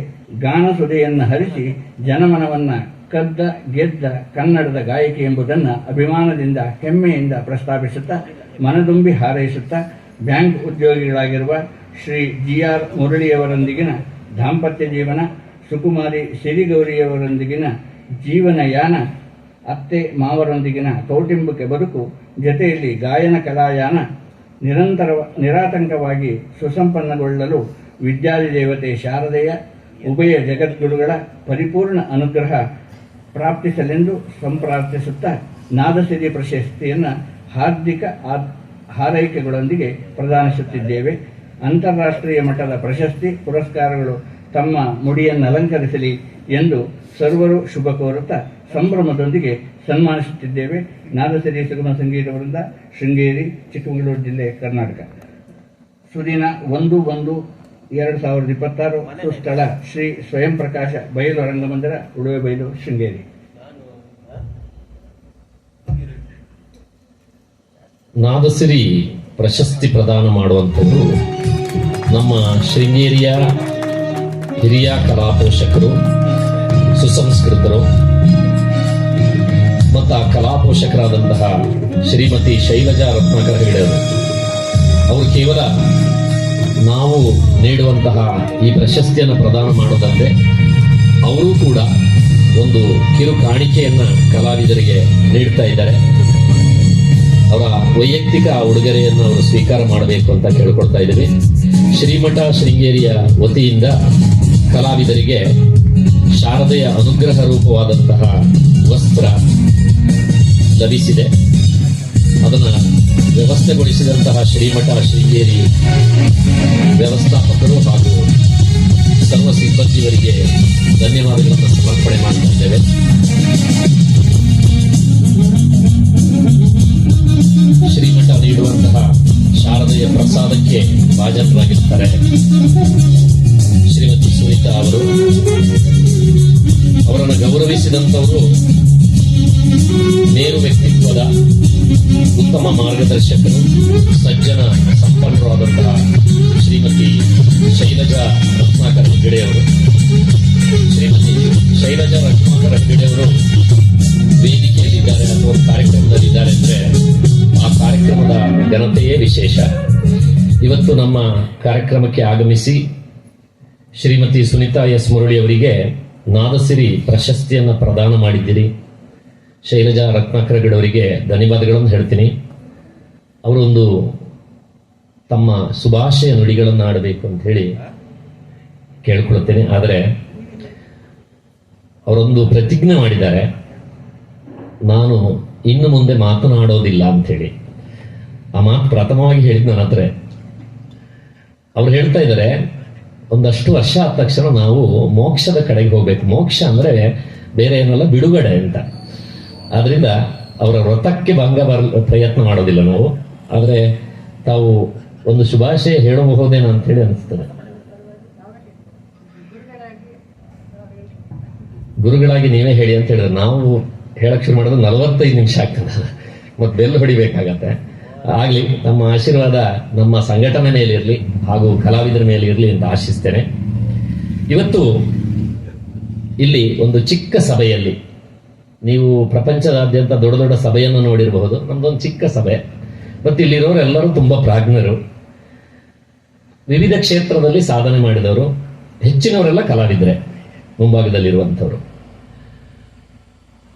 ಗಾನಸುದೆಯನ್ನು ಹರಿಸಿ ಜನಮನವನ್ನು ಕದ್ದ ಗೆದ್ದ ಕನ್ನಡದ ಗಾಯಕಿ ಎಂಬುದನ್ನು ಅಭಿಮಾನದಿಂದ ಹೆಮ್ಮೆಯಿಂದ ಪ್ರಸ್ತಾಪಿಸುತ್ತಾ ಮನದುಂಬಿ ಹಾರೈಸುತ್ತಾ ಬ್ಯಾಂಕ್ ಉದ್ಯೋಗಿಗಳಾಗಿರುವ ಶ್ರೀ GR ಮುರಳಿಯವರೊಂದಿಗಿನ ದಾಂಪತ್ಯ ಜೀವನ, ಸುಕುಮಾರಿ ಸಿರಿಗೌರಿಯವರೊಂದಿಗಿನ ಜೀವನಯಾನ, ಅತ್ತೆ ಮಾವರೊಂದಿಗಿನ ಕೌಟುಂಬಿಕ ಬದುಕು, ಜೊತೆಯಲ್ಲಿ ಗಾಯನ ಕಲಾಯಾನ ನಿರಾತಂಕವಾಗಿ ಸುಸಂಪನ್ನಗೊಳ್ಳಲು ವಿದ್ಯಾಧಿದೇವತೆ ಶಾರದೆಯ ಉಭಯ ಜಗದ್ಗುರುಗಳ ಪರಿಪೂರ್ಣ ಅನುಗ್ರಹ ಪ್ರಾಪ್ತಿಸಲೆಂದು ಸಂಪ್ರಾರ್ಥಿಸುತ್ತಾ ನಾದಸಿರಿ ಪ್ರಶಸ್ತಿಯನ್ನು ಹಾರ್ದಿಕ ಹಾರೈಕೆಗಳೊಂದಿಗೆ ಪ್ರದಾನಿಸುತ್ತಿದ್ದೇವೆ. ಅಂತಾರಾಷ್ಟ್ರೀಯ ಮಟ್ಟದ ಪ್ರಶಸ್ತಿ ಪುರಸ್ಕಾರಗಳು ತಮ್ಮ ಮುಡಿಯನ್ನು ಅಲಂಕರಿಸಲಿ ಎಂದು ಸರ್ವರು ಶುಭ ಕೋರುತ್ತಾ ಸಂಭ್ರಮದೊಂದಿಗೆ ಸನ್ಮಾನಿಸುತ್ತಿದ್ದೇವೆ. ನಾದಸಿರಿ ಸುಗಮ ಸಂಗೀತ ವೃಂದ, ಶೃಂಗೇರಿ, ಚಿಕ್ಕಮಗಳೂರು ಜಿಲ್ಲೆ, ಕರ್ನಾಟಕ. ಸುದಿನ 1/1/2026. ಸುಸ್ಥಳ ಶ್ರೀ ಸ್ವಯಂ ಪ್ರಕಾಶ ಬಯಲು ರಂಗಮಂದಿರ, ಉಳುವೆಬೈಲು, ಶೃಂಗೇರಿ. ನಾದಸಿರಿ ಪ್ರಶಸ್ತಿ ಪ್ರದಾನ ಮಾಡುವಂಥದ್ದು ನಮ್ಮ ಶೃಂಗೇರಿಯ ಹಿರಿಯ ಕಲಾ ಪೋಷಕರು, ಸುಸಂಸ್ಕೃತರು ಮತ್ತು ಆ ಕಲಾ ಪೋಷಕರಾದಂತಹ ಶ್ರೀಮತಿ ಶೈಲಜಾ ರತ್ನಾಕರ ಹೆಗಡೆಯವರು. ಅವರು ಕೇವಲ ನಾವು ನೀಡುವಂತಹ ಈ ಪ್ರಶಸ್ತಿಯನ್ನು ಪ್ರದಾನ ಮಾಡೋದಂತೆ ಅವರೂ ಕೂಡ ಒಂದು ಕಿರು ಕಾಣಿಕೆಯನ್ನ ಕಲಾವಿದರಿಗೆ ನೀಡ್ತಾ ಇದ್ದಾರೆ. ಅವರ ವೈಯಕ್ತಿಕ ಉಡುಗೊರೆಯನ್ನು ಅವರು ಸ್ವೀಕಾರ ಮಾಡಬೇಕು ಅಂತ ಕೇಳ್ಕೊಳ್ತಾ ಇದ್ದೀವಿ. ಶ್ರೀಮಠ ಶೃಂಗೇರಿಯ ವತಿಯಿಂದ ಕಲಾವಿದರಿಗೆ ಶಾರದೆಯ ಅನುಗ್ರಹ ರೂಪವಾದಂತಹ ವಸ್ತ್ರ ಲಭಿಸಿದೆ. ಅದನ್ನು ವ್ಯವಸ್ಥೆಗೊಳಿಸಿದಂತಹ ಶ್ರೀಮಠ ಶೃಂಗೇರಿ ವ್ಯವಸ್ಥಾಪಕರು ಹಾಗೂ ಸರ್ವ ಸಿಬ್ಬಂದಿಯವರಿಗೆ ಧನ್ಯವಾದಗಳನ್ನು ಸಮರ್ಪಣೆ ಮಾಡ್ತಾ ಇದ್ದೇವೆ. ಶ್ರೀಮಠ ನೀಡುವಂತಹ ಶಾರದೆಯ ಪ್ರಸಾದಕ್ಕೆ ಭಾಜನರಾಗಿರ್ತಾರೆ ಶ್ರೀಮತಿ ಸುನೀತಾ ಅವರು. ಅವರನ್ನು ಗೌರವಿಸಿದಂಥವರು ಮೇರು ವ್ಯಕ್ತಿತ್ವದ ಉತ್ತಮ ಮಾರ್ಗದರ್ಶಕರು, ಸಜ್ಜನ ಸಂಪನ್ನರಾದಂತಹ ಶ್ರೀಮತಿ ಶೈಲಜಾ ರತ್ನಾಕರ ಹೆಗಡೆಯವರು. ಶ್ರೀಮತಿ ಶೈಲಜಾ ರತ್ನಾಕರ ಹೆಗಡೆಯವರು ವೇದಿಕೆಯಲ್ಲಿದ್ದಾರೆ ಅಥವಾ ಕಾರ್ಯಕ್ರಮದಲ್ಲಿದ್ದಾರೆ ಅಂದರೆ ಆ ಕಾರ್ಯಕ್ರಮದ ಘನತೆಯೇ ವಿಶೇಷ. ಇವತ್ತು ನಮ್ಮ ಕಾರ್ಯಕ್ರಮಕ್ಕೆ ಆಗಮಿಸಿ ಶ್ರೀಮತಿ ಸುನೀತಾ ಎಸ್ ಮುರಳಿ ಅವರಿಗೆ ನಾದಸಿರಿ ಪ್ರಶಸ್ತಿಯನ್ನು ಪ್ರದಾನ ಮಾಡಿದ್ದೀರಿ. ಶೈಲಜಾ ರತ್ನಾಕರಗಡವರಿಗೆ ಧನ್ಯವಾದಗಳನ್ನು ಹೇಳ್ತೀನಿ. ಅವರೊಂದು ತಮ್ಮ ಶುಭಾಶಯ ನುಡಿಗಳನ್ನು ಆಡಬೇಕು ಅಂತ ಹೇಳಿ ಕೇಳ್ಕೊಳ್ತೇನೆ. ಆದರೆ ಅವರೊಂದು ಪ್ರತಿಜ್ಞೆ ಮಾಡಿದ್ದಾರೆ, ನಾನು ಇನ್ನು ಮುಂದೆ ಮಾತನಾಡೋದಿಲ್ಲ ಅಂಥೇಳಿ. ಆ ಮಾತು ಪ್ರಥಮವಾಗಿ ಹೇಳಿದ ನನ್ನ ಹತ್ರ. ಅವ್ರು ಹೇಳ್ತಾ ಇದ್ದಾರೆ, ಒಂದಷ್ಟು ವರ್ಷ ಆದ ತಕ್ಷಣ ನಾವು ಮೋಕ್ಷದ ಕಡೆಗೆ ಹೋಗ್ಬೇಕು. ಮೋಕ್ಷ ಅಂದ್ರೆ ಬೇರೆ ಏನಲ್ಲ, ಬಿಡುಗಡೆ ಅಂತ. ಆದ್ರಿಂದ ಅವರ ವ್ರತಕ್ಕೆ ಭಂಗ ಪ್ರಯತ್ನ ಮಾಡೋದಿಲ್ಲ ನಾವು. ಆದರೆ ತಾವು ಒಂದು ಶುಭಾಶಯ ಹೇಳಬಹುದೇನೋ ಅಂತ ಹೇಳಿ ಅನಿಸ್ತದೆ. ಗುರುಗಳಾಗಿ ನೀವೇ ಹೇಳಿ ಅಂತ ಹೇಳಿದ್ರೆ ನಾವು ಹೇಳಕ್ ಶುರು ಮಾಡಿದ್ರೆ 45 ನಿಮಿಷ ಆಗ್ತದೆ, ಮತ್ತೆ ಬೆಲ್ ಹೊಡಿಬೇಕಾಗತ್ತೆ. ಆಗ್ಲಿ, ನಮ್ಮ ಆಶೀರ್ವಾದ ನಮ್ಮ ಸಂಘಟನೆ ಮೇಲೆ ಇರಲಿ ಹಾಗೂ ಕಲಾವಿದರ ಮೇಲೆ ಇರಲಿ ಅಂತ ಆಶಿಸ್ತೇನೆ. ಇವತ್ತು ಇಲ್ಲಿ ಒಂದು ಚಿಕ್ಕ ಸಭೆಯಲ್ಲಿ, ನೀವು ಪ್ರಪಂಚದಾದ್ಯಂತ ದೊಡ್ಡ ದೊಡ್ಡ ಸಭೆಯನ್ನು ನೋಡಿರಬಹುದು, ನಮ್ದೊಂದು ಚಿಕ್ಕ ಸಭೆ. ಮತ್ತು ಇಲ್ಲಿರೋರು ಎಲ್ಲರೂ ತುಂಬಾ ಪ್ರಾಜ್ಞರು, ವಿವಿಧ ಕ್ಷೇತ್ರದಲ್ಲಿ ಸಾಧನೆ ಮಾಡಿದವರು, ಹೆಚ್ಚಿನವರೆಲ್ಲ ಕಲಾವಿದರೆ ಮುಂಭಾಗದಲ್ಲಿರುವಂಥವ್ರು.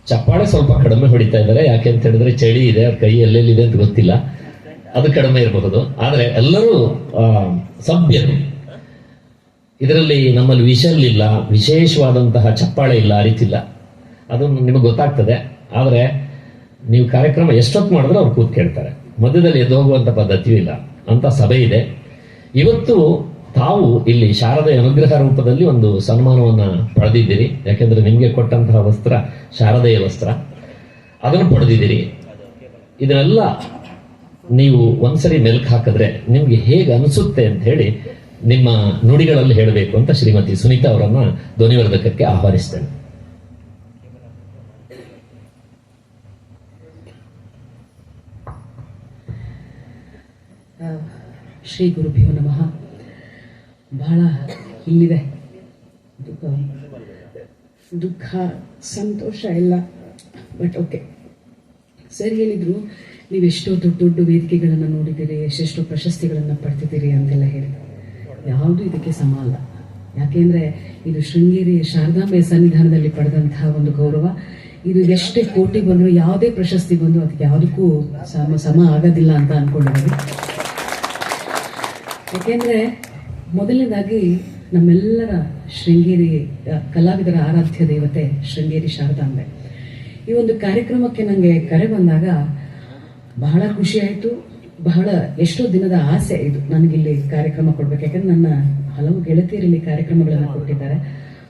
ಚಪ್ಪಾಳೆ ಸ್ವಲ್ಪ ಕಡಿಮೆ ಹೊಡಿತಾ ಇದ್ದಾರೆ, ಯಾಕೆ ಅಂತ ಹೇಳಿದ್ರೆ ಚಳಿ ಇದೆ, ಅವ್ರ ಕೈ ಎಲ್ಲೆಲ್ಲಿದೆ ಅಂತ ಗೊತ್ತಿಲ್ಲ, ಅದು ಕಡಿಮೆ ಇರಬಹುದು. ಆದರೆ ಎಲ್ಲರೂ ಸಭ್ಯರು. ಇದರಲ್ಲಿ ನಮ್ಮಲ್ಲಿ ವಿಷಲ್ ಇಲ್ಲ, ವಿಶೇಷವಾದಂತಹ ಚಪ್ಪಾಳೆ ಇಲ್ಲ, ಅರಿತಿಲ್ಲ. ಅದು ನಿಮಗೆ ಗೊತ್ತಾಗ್ತದೆ. ಆದರೆ ನೀವು ಕಾರ್ಯಕ್ರಮ ಎಷ್ಟೊತ್ತು ಮಾಡಿದ್ರೆ ಅವ್ರು ಕೂತ್ ಕೇಳ್ತಾರೆ, ಮಧ್ಯದಲ್ಲಿ ಎದ್ದು ಹೋಗುವಂತ ಪದ್ಧತಿಯೂ ಇಲ್ಲ. ಅಂತ ಸಭೆ ಇದೆ. ಇವತ್ತು ತಾವು ಇಲ್ಲಿ ಶಾರದೆಯ ಅನುಗ್ರಹ ರೂಪದಲ್ಲಿ ಒಂದು ಸನ್ಮಾನವನ್ನ ಪಡೆದಿದ್ದೀರಿ. ಯಾಕೆಂದ್ರೆ ನಿಮಗೆ ಕೊಟ್ಟಂತಹ ವಸ್ತ್ರ ಶಾರದೆಯ ವಸ್ತ್ರ, ಅದನ್ನು ಪಡೆದಿದ್ದೀರಿ. ಇದನ್ನೆಲ್ಲ ನೀವು ಒಂದ್ಸರಿ ಮೆಲ್ಕ್ ಹಾಕಿದ್ರೆ ನಿಮ್ಗೆ ಹೇಗೆ ಅನಿಸುತ್ತೆ ಅಂತ ಹೇಳಿ ನಿಮ್ಮ ನುಡಿಗಳಲ್ಲಿ ಹೇಳಬೇಕು ಅಂತ ಶ್ರೀಮತಿ ಸುನೀತಾ ಅವರನ್ನ ಧ್ವನಿವರ್ಧಕಕ್ಕೆ ಆಹ್ವಾನಿಸ್ತೇನೆ. ಶ್ರೀ ಗುರುಭ್ಯೋ ನಮಃ. ಬಹಳ ಇಲ್ಲಿದೆ ದುಃಖ ಸಂತೋಷ ಎಲ್ಲ, ಬಟ್ ಓಕೆ. ಸರ್ ಹೇಳಿದ್ರು, ನೀವೆಷ್ಟೋ ದೊಡ್ಡ ದೊಡ್ಡ ವೇದಿಕೆಗಳನ್ನು ನೋಡಿದ್ದೀರಿ, ಎಷ್ಟೆಷ್ಟೋ ಪ್ರಶಸ್ತಿಗಳನ್ನು ಪಡೆದಿದ್ದೀರಿ ಅಂತೆಲ್ಲ ಹೇಳಿ. ಯಾವುದು ಇದಕ್ಕೆ ಸಮ ಅಲ್ಲ. ಯಾಕೆಂದ್ರೆ ಇದು ಶೃಂಗೇರಿ ಶಾರದಾಂಬೆ ಸನ್ನಿಧಾನದಲ್ಲಿ ಪಡೆದಂತಹ ಒಂದು ಗೌರವ. ಇದು ಎಷ್ಟೇ ಕೋಟಿ ಬಂದರೂ ಯಾವುದೇ ಪ್ರಶಸ್ತಿ ಬಂದರೂ ಅದಕ್ಕೆ ಯಾವುದಕ್ಕೂ ಸಮ ಆಗೋದಿಲ್ಲ ಅಂತ ಅನ್ಕೊಂಡಿದ್ದೀವಿ. ಯಾಕೆಂದ್ರೆ ಮೊದಲನೇದಾಗಿ ನಮ್ಮೆಲ್ಲರ ಶೃಂಗೇರಿ ಕಲಾವಿದರ ಆರಾಧ್ಯ ದೇವತೆ ಶೃಂಗೇರಿ ಶಾರದಾಂಬೆ. ಈ ಒಂದು ಕಾರ್ಯಕ್ರಮಕ್ಕೆ ನನಗೆ ಕರೆ ಬಂದಾಗ ಬಹಳ ಖುಷಿ ಆಯಿತು. ಬಹಳ ಎಷ್ಟೋ ದಿನದ ಆಸೆ ಇದು ನನಗಿಲ್ಲಿ ಕಾರ್ಯಕ್ರಮ ಕೊಡ್ಬೇಕು. ಯಾಕಂದ್ರೆ ನನ್ನ ಹಲವು ಗೆಳತಿಯರಲ್ಲಿ ಕಾರ್ಯಕ್ರಮಗಳನ್ನು ಕೊಟ್ಟಿದ್ದಾರೆ.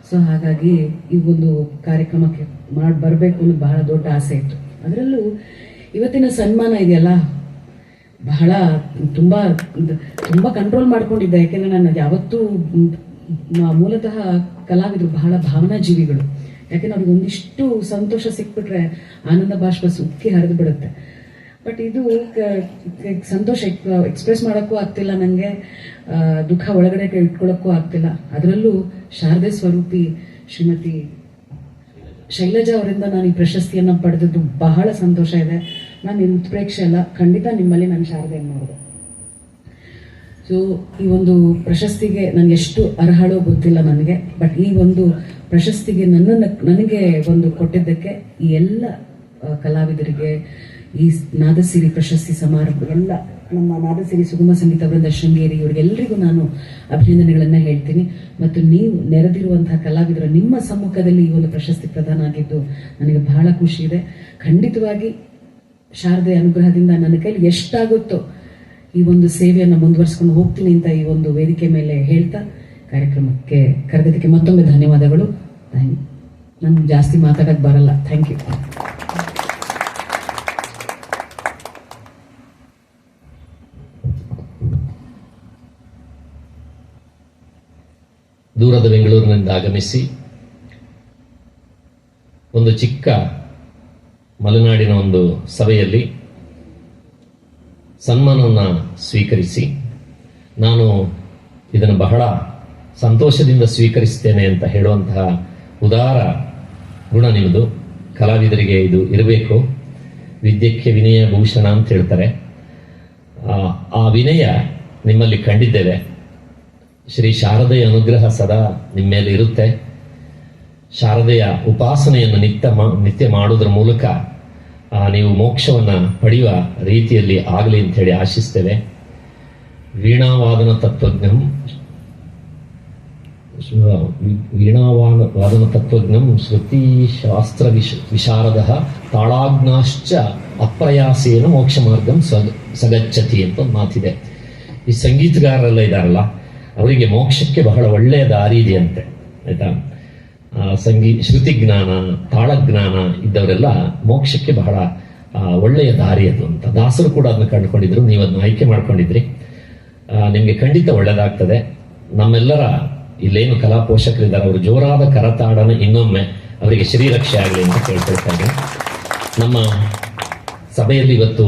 ಸೊ ಹಾಗಾಗಿ ಈ ಒಂದು ಕಾರ್ಯಕ್ರಮಕ್ಕೆ ಬರಬೇಕು ಅನ್ನೋದು ಬಹಳ ದೊಡ್ಡ ಆಸೆ ಇತ್ತು. ಅದರಲ್ಲೂ ಇವತ್ತಿನ ಸನ್ಮಾನ ಇದೆಯಲ್ಲ, ಬಹಳ ತುಂಬಾ ತುಂಬಾ ಕಂಟ್ರೋಲ್ ಮಾಡ್ಕೊಂಡಿದ್ದೆ. ಯಾಕೆಂದ್ರೆ ನಾನು ಯಾವತ್ತೂ ಮೂಲತಃ ಕಲಾವಿದರು ಬಹಳ ಭಾವನಾ ಜೀವಿಗಳು. ಯಾಕೆಂದ್ರೆ ಅವ್ರಿಗೆ ಒಂದಿಷ್ಟು ಸಂತೋಷ ಸಿಕ್ಬಿಟ್ರೆ ಆನಂದ ಬಾಷ್ಪ ಉಕ್ಕಿ ಹರಿದು ಬಿಡುತ್ತೆ. ಬಟ್ ಇದು ಸಂತೋಷ ಎಕ್ಸ್ಪ್ರೆಸ್ ಮಾಡೋಕ್ಕೂ ಆಗ್ತಿಲ್ಲ ನನಗೆ, ದುಃಖ ಒಳಗಡೆ ಇಟ್ಕೊಳ್ಳೋಕ್ಕೂ ಆಗ್ತಿಲ್ಲ. ಅದರಲ್ಲೂ ಶಾರದೆ ಸ್ವರೂಪಿ ಶ್ರೀಮತಿ ಶೈಲಜಾ ಅವರಿಂದ ನಾನು ಈ ಪ್ರಶಸ್ತಿಯನ್ನು ಪಡೆದದ್ದು ಬಹಳ ಸಂತೋಷ ಇದೆ. ನಾನು ಉತ್ಪ್ರೇಕ್ಷೆ ಅಲ್ಲ, ಖಂಡಿತ ನಿಮ್ಮಲ್ಲಿ ನಾನು ಶಾರದೆಯನ್ನು ನೋಡಿದೆ. ಸೊ ಈ ಒಂದು ಪ್ರಶಸ್ತಿಗೆ ನಾನು ಎಷ್ಟು ಅರ್ಹಳೋ ಗೊತ್ತಿಲ್ಲ ನನಗೆ. ಬಟ್ ಈ ಒಂದು ಪ್ರಶಸ್ತಿಗೆ ನನಗೆ ಒಂದು ಕೊಟ್ಟಿದ್ದಕ್ಕೆ ಈ ಎಲ್ಲ ಕಲಾವಿದರಿಗೆ, ಈ ನಾದಸಿರಿ ಪ್ರಶಸ್ತಿ ಸಮಾರಂಭ ಎಲ್ಲ ನಮ್ಮ ನಾದಸಿರಿ ಸುಗಮ ಸಂಗೀತ ವೃಂದ ಶೃಂಗೇರಿ ಇವರಿಗೆಲ್ಲರಿಗೂ ನಾನು ಅಭಿನಂದನೆಗಳನ್ನ ಹೇಳ್ತೀನಿ. ಮತ್ತು ನೀವು ನೆರೆದಿರುವಂತಹ ಕಲಾವಿದರು ನಿಮ್ಮ ಸಮ್ಮುಖದಲ್ಲಿ ಈ ಒಂದು ಪ್ರಶಸ್ತಿ ಪ್ರದಾನ ಆಗಿದ್ದು ನನಗೆ ಬಹಳ ಖುಷಿ ಇದೆ. ಖಂಡಿತವಾಗಿ ಶಾರದೆ ಅನುಗ್ರಹದಿಂದ ನನ್ನ ಕೈಲಿ ಎಷ್ಟಾಗುತ್ತೋ ಈ ಒಂದು ಸೇವೆಯನ್ನು ಮುಂದುವರಿಸ್ಕೊಂಡು ಹೋಗ್ತೀನಿ ಅಂತ ಈ ಒಂದು ವೇದಿಕೆ ಮೇಲೆ ಹೇಳ್ತಾ ಕಾರ್ಯಕ್ರಮಕ್ಕೆ ಕರೆದಿದ್ದಕ್ಕೆ ಮತ್ತೊಮ್ಮೆ ಧನ್ಯವಾದಗಳು. ನಾನು ಜಾಸ್ತಿ ಮಾತಾಡಕ್ ಬರಲ್ಲ. Thank you. ದೂರದ ಬೆಂಗಳೂರಿನಿಂದ ಆಗಮಿಸಿ ಒಂದು ಚಿಕ್ಕ ಮಲೆನಾಡಿನ ಒಂದು ಸಭೆಯಲ್ಲಿ ಸನ್ಮಾನವನ್ನು ಸ್ವೀಕರಿಸಿ, ನಾನು ಇದನ್ನು ಬಹಳ ಸಂತೋಷದಿಂದ ಸ್ವೀಕರಿಸ್ತೇನೆ ಅಂತ ಹೇಳುವಂತಹ ಉದಾರ ಗುಣ ನಿಮ್ಮದು. ಕಲಾವಿದರಿಗೆ ಇದು ಇರಬೇಕು. ವಿದ್ಯಕ್ಕೆ ವಿನಯ ಭೂಷಣ ಅಂತ ಹೇಳ್ತಾರೆ. ಆ ವಿನಯ ನಿಮ್ಮಲ್ಲಿ ಕಂಡಿದ್ದೇವೆ. ಶ್ರೀ ಶಾರದೆಯ ಅನುಗ್ರಹ ಸದಾ ನಿಮ್ಮ ಮೇಲೆ ಇರುತ್ತೆ. ಶಾರದೆಯ ಉಪಾಸನೆಯನ್ನು ನಿತ್ಯ ಮಾಡುವುದರ ಮೂಲಕ ನೀವು ಮೋಕ್ಷವನ್ನು ಪಡೆಯುವ ರೀತಿಯಲ್ಲಿ ಆಗಲಿ ಅಂತ ಹೇಳಿ ಆಶಿಸ್ತೇವೆ. ವೀಣಾವಾದನ ತತ್ವಜ್ಞಂ ಶ್ರುತಿ ಶಾಸ್ತ್ರ ವಿಶಾರದ ತಾಳಾಗ್ನಾಶ್ಚ ಅಪ್ರಯಾಸೇನ ಮೋಕ್ಷ ಮಾರ್ಗಂ ಸಗಚ್ಚತಿ ಅಂತ ಒಂದು ಮಾತಿದೆ. ಈ ಸಂಗೀತಗಾರರೆಲ್ಲ ಇದಾರಲ್ಲ, ಅವರಿಗೆ ಮೋಕ್ಷಕ್ಕೆ ಬಹಳ ಒಳ್ಳೆಯ ದಾರಿ ಇದೆಯಂತೆ, ಆಯ್ತಾ. ಶ್ರುತಿ ಜ್ಞಾನ, ತಾಳಜ್ಞಾನ ಇದ್ದವರೆಲ್ಲ ಮೋಕ್ಷಕ್ಕೆ ಬಹಳ ಒಳ್ಳೆಯ ದಾರಿ ಅದು ಅಂತ ದಾಸರು ಕೂಡ ಅದನ್ನ ಕಂಡುಕೊಂಡಿದ್ರು. ನೀವು ಅದನ್ನ ಆಯ್ಕೆ ಮಾಡ್ಕೊಂಡಿದ್ರಿ. ನಿಮಗೆ ಖಂಡಿತ ಒಳ್ಳೆಯದಾಗ್ತದೆ. ನಮ್ಮೆಲ್ಲರ ಇಲ್ಲೇನು ಕಲಾ ಪೋಷಕರಿದ್ದಾರೆ, ಅವರು ಜೋರಾದ ಕರತಾಡನ ಇನ್ನೊಮ್ಮೆ ಅವರಿಗೆ ಶ್ರೀರಕ್ಷೆ ಆಗಲಿ ಅಂತ ಕೇಳ್ಕೊಳ್ತಾ ಇದ್ದೀನಿ. ನಮ್ಮ ಸಭೆಯಲ್ಲಿ ಇವತ್ತು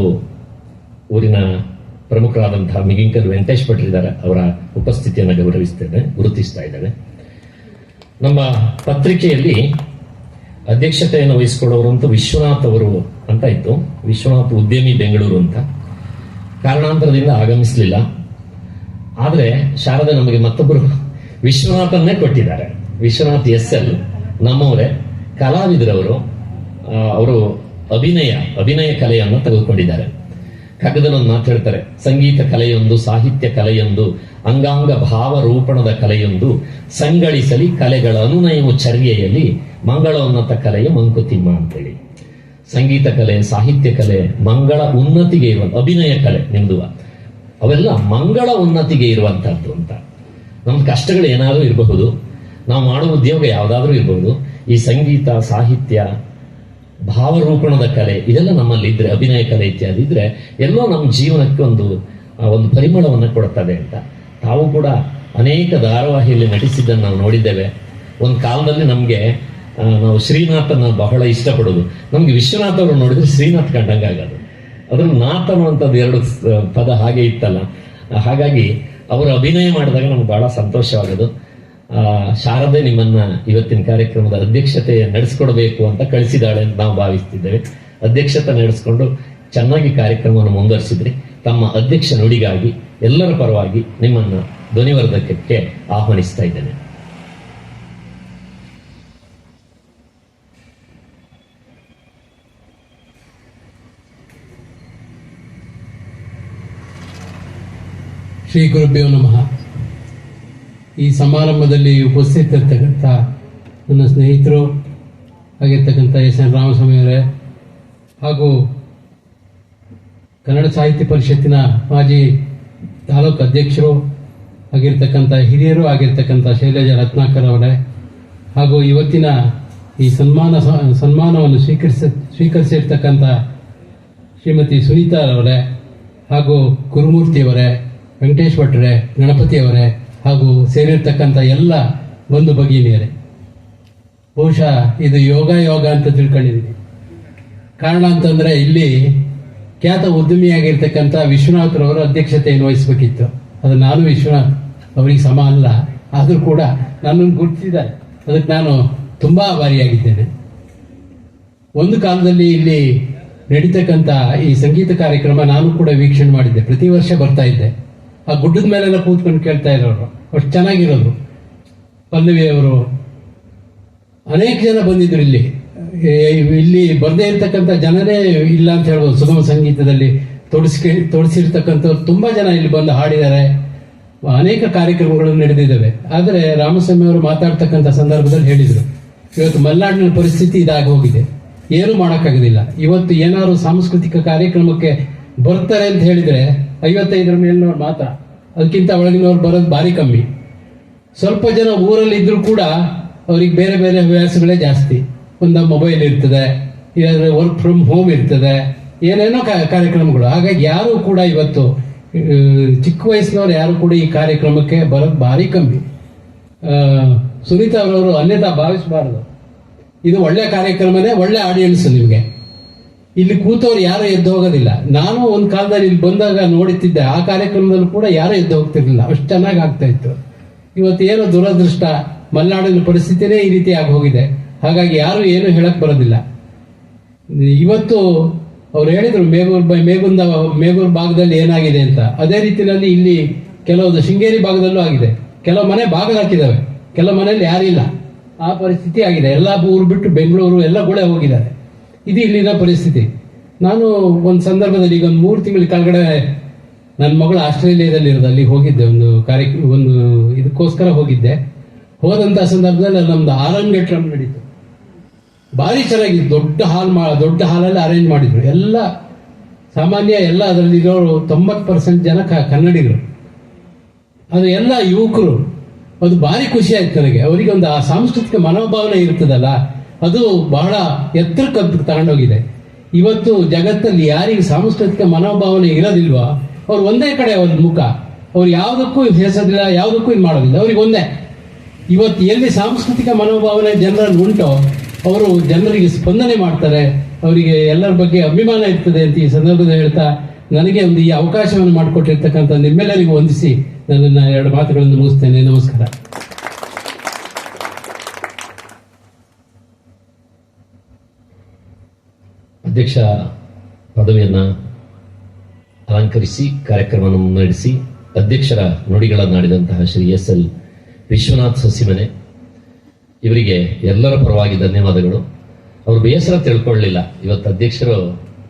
ಊರಿನ ಪ್ರಮುಖರಾದಂತಹ ಮಿಗಿಂಕರ್ ವೆಂಕಟೇಶ್ ಭಟ್ರಿದ್ದಾರೆ. ಅವರ ಉಪಸ್ಥಿತಿಯನ್ನು ಗುರುತಿಸ್ತಾ ಇದ್ದೇವೆ. ನಮ್ಮ ಪತ್ರಿಕೆಯಲ್ಲಿ ಅಧ್ಯಕ್ಷತೆಯನ್ನು ವಹಿಸಿಕೊಳ್ಳೋರಂತೂ ವಿಶ್ವನಾಥ್ ಅವರು ಅಂತ ಇತ್ತು. ವಿಶ್ವನಾಥ್ ಉದ್ಯಮಿ ಬೆಂಗಳೂರು ಅಂತ. ಕಾರಣಾಂತರದಿಂದ ಆಗಮಿಸಲಿಲ್ಲ. ಆದರೆ ಶಾರದೆ ನಮಗೆ ಮತ್ತೊಬ್ಬರು ವಿಶ್ವನಾಥನ್ನೇ ಕೊಟ್ಟಿದ್ದಾರೆ. ವಿಶ್ವನಾಥ್ SL ನಮ್ಮವರೇ, ಕಲಾವಿದರವರು. ಅವರು ಅಭಿನಯ ಕಲೆಯನ್ನು ತೆಗೆದುಕೊಂಡಿದ್ದಾರೆ. ಕಗ್ಗದಲ್ಲಿ ಒಂದು ಮಾತು ಹೇಳ್ತಾರೆ, ಸಂಗೀತ ಕಲೆಯೊಂದು, ಸಾಹಿತ್ಯ ಕಲೆಯೊಂದು, ಅಂಗಾಂಗ ಭಾವರೂಪಣದ ಕಲೆಯೊಂದು, ಸಂಗಳಿಸಲಿ ಕಲೆಗಳ ಅನುನಯವು ಚರ್ಯೆಯಲ್ಲಿ ಮಂಗಳೋನ್ನತ ಕಲೆಯ ಮಂಕುತಿಮ್ಮ ಅಂತೇಳಿ. ಸಂಗೀತ ಕಲೆ, ಸಾಹಿತ್ಯ ಕಲೆ, ಮಂಗಳ ಉನ್ನತಿಗೆ ಇರುವಂತ, ಅಭಿನಯ ಕಲೆ ನಿಮ್ದು, ಅವೆಲ್ಲ ಮಂಗಳ ಉನ್ನತಿಗೆ ಇರುವಂತಹದ್ದು ಅಂತ. ನಮ್ದು ಕಷ್ಟಗಳು ಏನಾದರೂ ಇರಬಹುದು, ನಾವು ಮಾಡುವ ಉದ್ಯೋಗ ಯಾವುದಾದ್ರೂ ಇರಬಹುದು. ಈ ಸಂಗೀತ, ಸಾಹಿತ್ಯ, ಭಾವರೂಪಣದ ಕಲೆ ಇದೆಲ್ಲ ನಮ್ಮಲ್ಲಿ ಇದ್ರೆ, ಅಭಿನಯ ಕಲೆ ಇತ್ಯಾದಿ ಇದ್ರೆ ಎಲ್ಲೋ ನಮ್ಮ ಜೀವನಕ್ಕೆ ಒಂದು ಪರಿಮಳವನ್ನು ಕೊಡುತ್ತದೆ ಅಂತ. ತಾವು ಕೂಡ ಅನೇಕ ಧಾರಾವಾಹಿಯಲ್ಲಿ ನಟಿಸಿದ್ದನ್ನು ನಾವು ನೋಡಿದ್ದೇವೆ. ಒಂದು ಕಾಲದಲ್ಲಿ ನಮಗೆ ನಾವು ಶ್ರೀನಾಥನ ಬಹಳ ಇಷ್ಟಪಡೋದು. ನಮ್ಗೆ ವಿಶ್ವನಾಥ್ ಅವರು ನೋಡಿದ್ರೆ ಶ್ರೀನಾಥ್ ಕಂಡಂಗಾಗೋದು. ಅದ್ರ ನಾಥ್ ಅನ್ನುವಂಥದ್ದು ಎರಡು ಪದ ಹಾಗೆ ಇತ್ತಲ್ಲ. ಹಾಗಾಗಿ ಅವರು ಅಭಿನಯ ಮಾಡಿದಾಗ ನಮ್ಗೆ ಬಹಳ ಸಂತೋಷವಾಗೋದು. ಶಾರದೆ ನಿಮ್ಮನ್ನ ಇವತ್ತಿನ ಕಾರ್ಯಕ್ರಮದ ಅಧ್ಯಕ್ಷತೆ ನಡೆಸ್ಕೊಡ್ಬೇಕು ಅಂತ ಕಳಿಸಿದಾಳೆ ಅಂತ ನಾವು ಭಾವಿಸ್ತಿದ್ದೇವೆ. ಅಧ್ಯಕ್ಷತೆ ನಡೆಸ್ಕೊಂಡು ಚೆನ್ನಾಗಿ ಕಾರ್ಯಕ್ರಮವನ್ನು ಮುಂದುವರಿಸಿದ್ರಿ. ತಮ್ಮ ಅಧ್ಯಕ್ಷ ನುಡಿಗಾಗಿ ಎಲ್ಲರ ಪರವಾಗಿ ನಿಮ್ಮನ್ನ ಧ್ವನಿವರ್ಧಕಕ್ಕೆ ಆಹ್ವಾನಿಸ್ತಾ ಇದ್ದೇನೆ. ಶ್ರೀ ಗುರುಭ್ಯೋ ನಮಃ. ಈ ಸಮಾರಂಭದಲ್ಲಿ ಉಪಸ್ಥಿತರಿರ್ತಕ್ಕಂಥ ನನ್ನ ಸ್ನೇಹಿತರು ಆಗಿರ್ತಕ್ಕಂಥ ಎಸ್ ಎನ್ ರಾಮಸ್ವಾಮಿ ಅವರೇ ಹಾಗೂ ಕನ್ನಡ ಸಾಹಿತ್ಯ ಪರಿಷತ್ತಿನ ಮಾಜಿ ತಾಲೂಕು ಅಧ್ಯಕ್ಷರು ಆಗಿರ್ತಕ್ಕಂಥ ಹಿರಿಯರು ಆಗಿರ್ತಕ್ಕಂಥ ಶೈಲಜಾ ರತ್ನಾಕರ್ ಅವರೇ ಹಾಗೂ ಇವತ್ತಿನ ಈ ಸನ್ಮಾನವನ್ನು ಸ್ವೀಕರಿಸಿರ್ತಕ್ಕಂಥ ಶ್ರೀಮತಿ ಸುನೀತಾ ಅವರೇ ಹಾಗೂ ಗುರುಮೂರ್ತಿಯವರೇ, ವೆಂಕಟೇಶ್ ಭಟ್ರೆ, ಗಣಪತಿಯವರೇ ಹಾಗೂ ಸೇರಿರ್ತಕ್ಕಂಥ ಎಲ್ಲ ಬಂಧು ಭಗಿನಿಯರೇ, ಬಹುಶಃ ಇದು ಯೋಗ ಅಂತ ತಿಳ್ಕೊಂಡಿದ್ದೀನಿ. ಕಾರಣ ಅಂತಂದ್ರೆ ಇಲ್ಲಿ ಖ್ಯಾತ ಉದ್ಯಮಿಯಾಗಿರ್ತಕ್ಕಂಥ ವಿಶ್ವನಾಥ್ರವರು ಅಧ್ಯಕ್ಷತೆಯನ್ನು ವಹಿಸಬೇಕಿತ್ತು. ಅದು ನಾನು ವಿಶ್ವನಾಥ್ ಅವರಿಗೆ ಸಮ ಅಲ್ಲ, ಆದರೂ ಕೂಡ ನನ್ನನ್ನು ಗುರುತಿಸಿದ್ದಾರೆ, ಅದಕ್ಕೆ ನಾನು ತುಂಬಾ ಆಭಾರಿಯಾಗಿದ್ದೇನೆ. ಒಂದು ಕಾಲದಲ್ಲಿ ಇಲ್ಲಿ ನಡೀತಕ್ಕಂಥ ಈ ಸಂಗೀತ ಕಾರ್ಯಕ್ರಮ ನಾನು ಕೂಡ ವೀಕ್ಷಣೆ ಮಾಡಿದ್ದೆ. ಪ್ರತಿ ವರ್ಷ ಬರ್ತಾ ಇದ್ದೆ. ಆ ಗುಡ್ಡದ ಮೇಲೆಲ್ಲ ಕೂತ್ಕೊಂಡು ಕೇಳ್ತಾ ಇರೋರು, ಅಷ್ಟು ಚೆನ್ನಾಗಿರೋದು. ಪಲ್ಲವಿಯವರು ಅನೇಕ ಜನ ಬಂದಿದ್ರು. ಇಲ್ಲಿ ಬರದೇ ಇರ್ತಕ್ಕಂಥ ಜನನೇ ಇಲ್ಲ ಅಂತ ಹೇಳ್ಬೋದು. ಸುಗಮ ಸಂಗೀತದಲ್ಲಿ ತೊಡಸಿರ್ತಕ್ಕಂಥವ್ರು ತುಂಬಾ ಜನ ಇಲ್ಲಿ ಬಂದು ಹಾಡಿದ್ದಾರೆ. ಅನೇಕ ಕಾರ್ಯಕ್ರಮಗಳು ನಡೆದಿದ್ದಾವೆ. ಆದರೆ ರಾಮಸ್ವಾಮಿ ಅವರು ಮಾತಾಡ್ತಕ್ಕಂಥ ಸಂದರ್ಭದಲ್ಲಿ ಹೇಳಿದರು, ಇವತ್ತು ಮಲೆನಾಡಿನ ಪರಿಸ್ಥಿತಿ ಇದಾಗಿ ಹೋಗಿದೆ, ಏನು ಮಾಡೋಕ್ಕಾಗೋದಿಲ್ಲ. ಇವತ್ತು ಏನಾದ್ರು ಸಾಂಸ್ಕೃತಿಕ ಕಾರ್ಯಕ್ರಮಕ್ಕೆ ಬರ್ತಾರೆ ಅಂತ ಹೇಳಿದ್ರೆ 55 ಮೇಲಿನವ್ರು ಮಾತ್ರ, ಅದಕ್ಕಿಂತ ಒಳಗಿನವ್ರು ಬರೋದು ಭಾರಿ ಕಮ್ಮಿ. ಸ್ವಲ್ಪ ಜನ ಊರಲ್ಲಿ ಇದ್ರು ಕೂಡ ಅವ್ರಿಗೆ ಬೇರೆ ಬೇರೆ ಹವ್ಯಾಸಗಳೇ ಜಾಸ್ತಿ. ಒಂದು ಮೊಬೈಲ್ ಇರ್ತದೆ, ಇಲ್ಲಾಂದ್ರೆ ವರ್ಕ್ ಫ್ರಮ್ ಹೋಮ್ ಇರ್ತದೆ, ಏನೇನೋ ಕಾರ್ಯಕ್ರಮಗಳು. ಹಾಗಾಗಿ ಯಾರು ಕೂಡ ಇವತ್ತು ಚಿಕ್ಕ ವಯಸ್ಸಿನವ್ರು ಯಾರು ಕೂಡ ಈ ಕಾರ್ಯಕ್ರಮಕ್ಕೆ ಬರೋದು ಭಾರಿ ಕಮ್ಮಿ. ಸುನೀತಾ ಅವರವರು ಅನ್ಯತಾ ಭಾವಿಸಬಾರದು. ಇದು ಒಳ್ಳೆ ಕಾರ್ಯಕ್ರಮನೇ, ಒಳ್ಳೆ ಆಡಿಯನ್ಸ್. ನಿಮಗೆ ಇಲ್ಲಿ ಕೂತವ್ರು ಯಾರು ಎದ್ದು ಹೋಗೋದಿಲ್ಲ. ನಾನು ಒಂದು ಕಾಲದಲ್ಲಿ ಇಲ್ಲಿ ಬಂದಾಗ ನೋಡುತ್ತಿದ್ದೆ, ಆ ಕಾರ್ಯಕ್ರಮದಲ್ಲೂ ಕೂಡ ಯಾರು ಎದ್ದು ಹೋಗ್ತಿರ್ಲಿಲ್ಲ, ಅಷ್ಟು ಚೆನ್ನಾಗಿ ಆಗ್ತಾ ಇತ್ತು. ಇವತ್ತು ಏನೋ ದುರದೃಷ್ಟ, ಮಲೆನಾಡಿನ ಪರಿಸ್ಥಿತಿನೇ ಈ ರೀತಿ ಆಗಿ ಹೋಗಿದೆ. ಹಾಗಾಗಿ ಯಾರು ಏನು ಹೇಳಕ್ ಬರೋದಿಲ್ಲ. ಇವತ್ತು ಅವ್ರು ಹೇಳಿದ್ರು ಮೇಗೂರ್ ಭಾಗದಲ್ಲಿ ಏನಾಗಿದೆ ಅಂತ. ಅದೇ ರೀತಿಯಲ್ಲಿ ಇಲ್ಲಿ ಕೆಲವು ಶೃಂಗೇರಿ ಭಾಗದಲ್ಲೂ ಆಗಿದೆ. ಕೆಲವು ಮನೆ ಬಾಗಿಲು ಹಾಕಿದಾವೆ, ಕೆಲವು ಮನೆಯಲ್ಲಿ ಯಾರಿಲ್ಲ. ಆ ಪರಿಸ್ಥಿತಿ ಆಗಿದೆ. ಎಲ್ಲ ಊರು ಬಿಟ್ಟು ಬೆಂಗಳೂರು ಎಲ್ಲ ಗುಳೆ ಹೋಗಿದ್ದಾರೆ. ಇದು ಇಲ್ಲಿನ ಪರಿಸ್ಥಿತಿ. ನಾನು ಒಂದು ಸಂದರ್ಭದಲ್ಲಿ ಈಗ ಒಂದು 3 ತಿಂಗಳ ಕೆಳಗಡೆ ನನ್ನ ಮಗಳು ಆಸ್ಟ್ರೇಲಿಯಾದಲ್ಲಿ ಇರೋದು, ಅಲ್ಲಿ ಹೋಗಿದ್ದೆ. ಒಂದು ಇದಕ್ಕೋಸ್ಕರ ಹೋಗಿದ್ದೆ. ಹೋದಂತ ಸಂದರ್ಭದಲ್ಲಿ ನಮ್ದು ಆರಂಗೇಟ್ರಂ ನಡೀತು. ಭಾರಿ ಚೆನ್ನಾಗಿತ್ತು. ದೊಡ್ಡ ಹಾಲಲ್ಲಿ ಅರೇಂಜ್ ಮಾಡಿದ್ರು. ಎಲ್ಲ ಸಾಮಾನ್ಯ ಎಲ್ಲ ಅದರಲ್ಲಿ ಇರೋರು 90% ಜನ ಕನ್ನಡಿಗರು, ಅದು ಎಲ್ಲ ಯುವಕರು. ಅದು ಭಾರಿ ಖುಷಿ ಆಯ್ತು ನನಗೆ. ಅವರಿಗೆ ಒಂದು ಆ ಸಾಂಸ್ಕೃತಿಕ ಮನೋಭಾವನೆ ಇರ್ತದಲ್ಲ, ಅದು ಬಹಳ ಎತ್ತರಕ್ಕೆ ತಗೊಂಡೋಗಿದೆ. ಇವತ್ತು ಜಗತ್ತಲ್ಲಿ ಯಾರಿಗೆ ಸಾಂಸ್ಕೃತಿಕ ಮನೋಭಾವನೆ ಇರೋದಿಲ್ವಾ, ಅವ್ರು ಒಂದೇ ಕಡೆ ಒಂದು ಮುಖ, ಅವ್ರು ಯಾವುದಕ್ಕೂ ಹೆಸರಿಲ್ಲ, ಯಾವುದಕ್ಕೂ ಇದು ಮಾಡೋದಿಲ್ಲ. ಅವ್ರಿಗೆ ಒಂದೇ. ಇವತ್ತು ಎಲ್ಲಿ ಸಾಂಸ್ಕೃತಿಕ ಮನೋಭಾವನೆ ಜನರಲ್ಲಿ ಉಂಟೋ ಅವರು ಜನರಿಗೆ ಸ್ಪಂದನೆ ಮಾಡ್ತಾರೆ, ಅವರಿಗೆ ಎಲ್ಲರ ಬಗ್ಗೆ ಅಭಿಮಾನ ಇರ್ತದೆ ಅಂತ ಈ ಸಂದರ್ಭದಲ್ಲಿ ಹೇಳ್ತಾ, ನನಗೆ ಒಂದು ಈ ಅವಕಾಶವನ್ನು ಮಾಡಿಕೊಟ್ಟಿರ್ತಕ್ಕಂಥ ನಿಮ್ಮೆಲ್ಲರಿಗೂ ವಂದಿಸಿ ನನ್ನ 2 ಮಾತುಗಳನ್ನು ಮುಗಿಸ್ತೇನೆ. ನಮಸ್ಕಾರ. ಅಧ್ಯಕ್ಷ ಪದವಿಯನ್ನ ಅಲಂಕರಿಸಿ ಕಾರ್ಯಕ್ರಮವನ್ನು ಮುನ್ನಡೆಸಿ ಅಧ್ಯಕ್ಷರ ನುಡಿಗಳನ್ನಾಡಿದಂತಹ ಶ್ರೀ SL ವಿಶ್ವನಾಥ್ ಸಸಿಮನೆ ಇವರಿಗೆ ಎಲ್ಲರ ಪರವಾಗಿ ಧನ್ಯವಾದಗಳು. ಅವರು ಬೇಸರ ತಿಳ್ಕೊಳ್ಳಿಲ್ಲ. ಇವತ್ತು ಅಧ್ಯಕ್ಷರು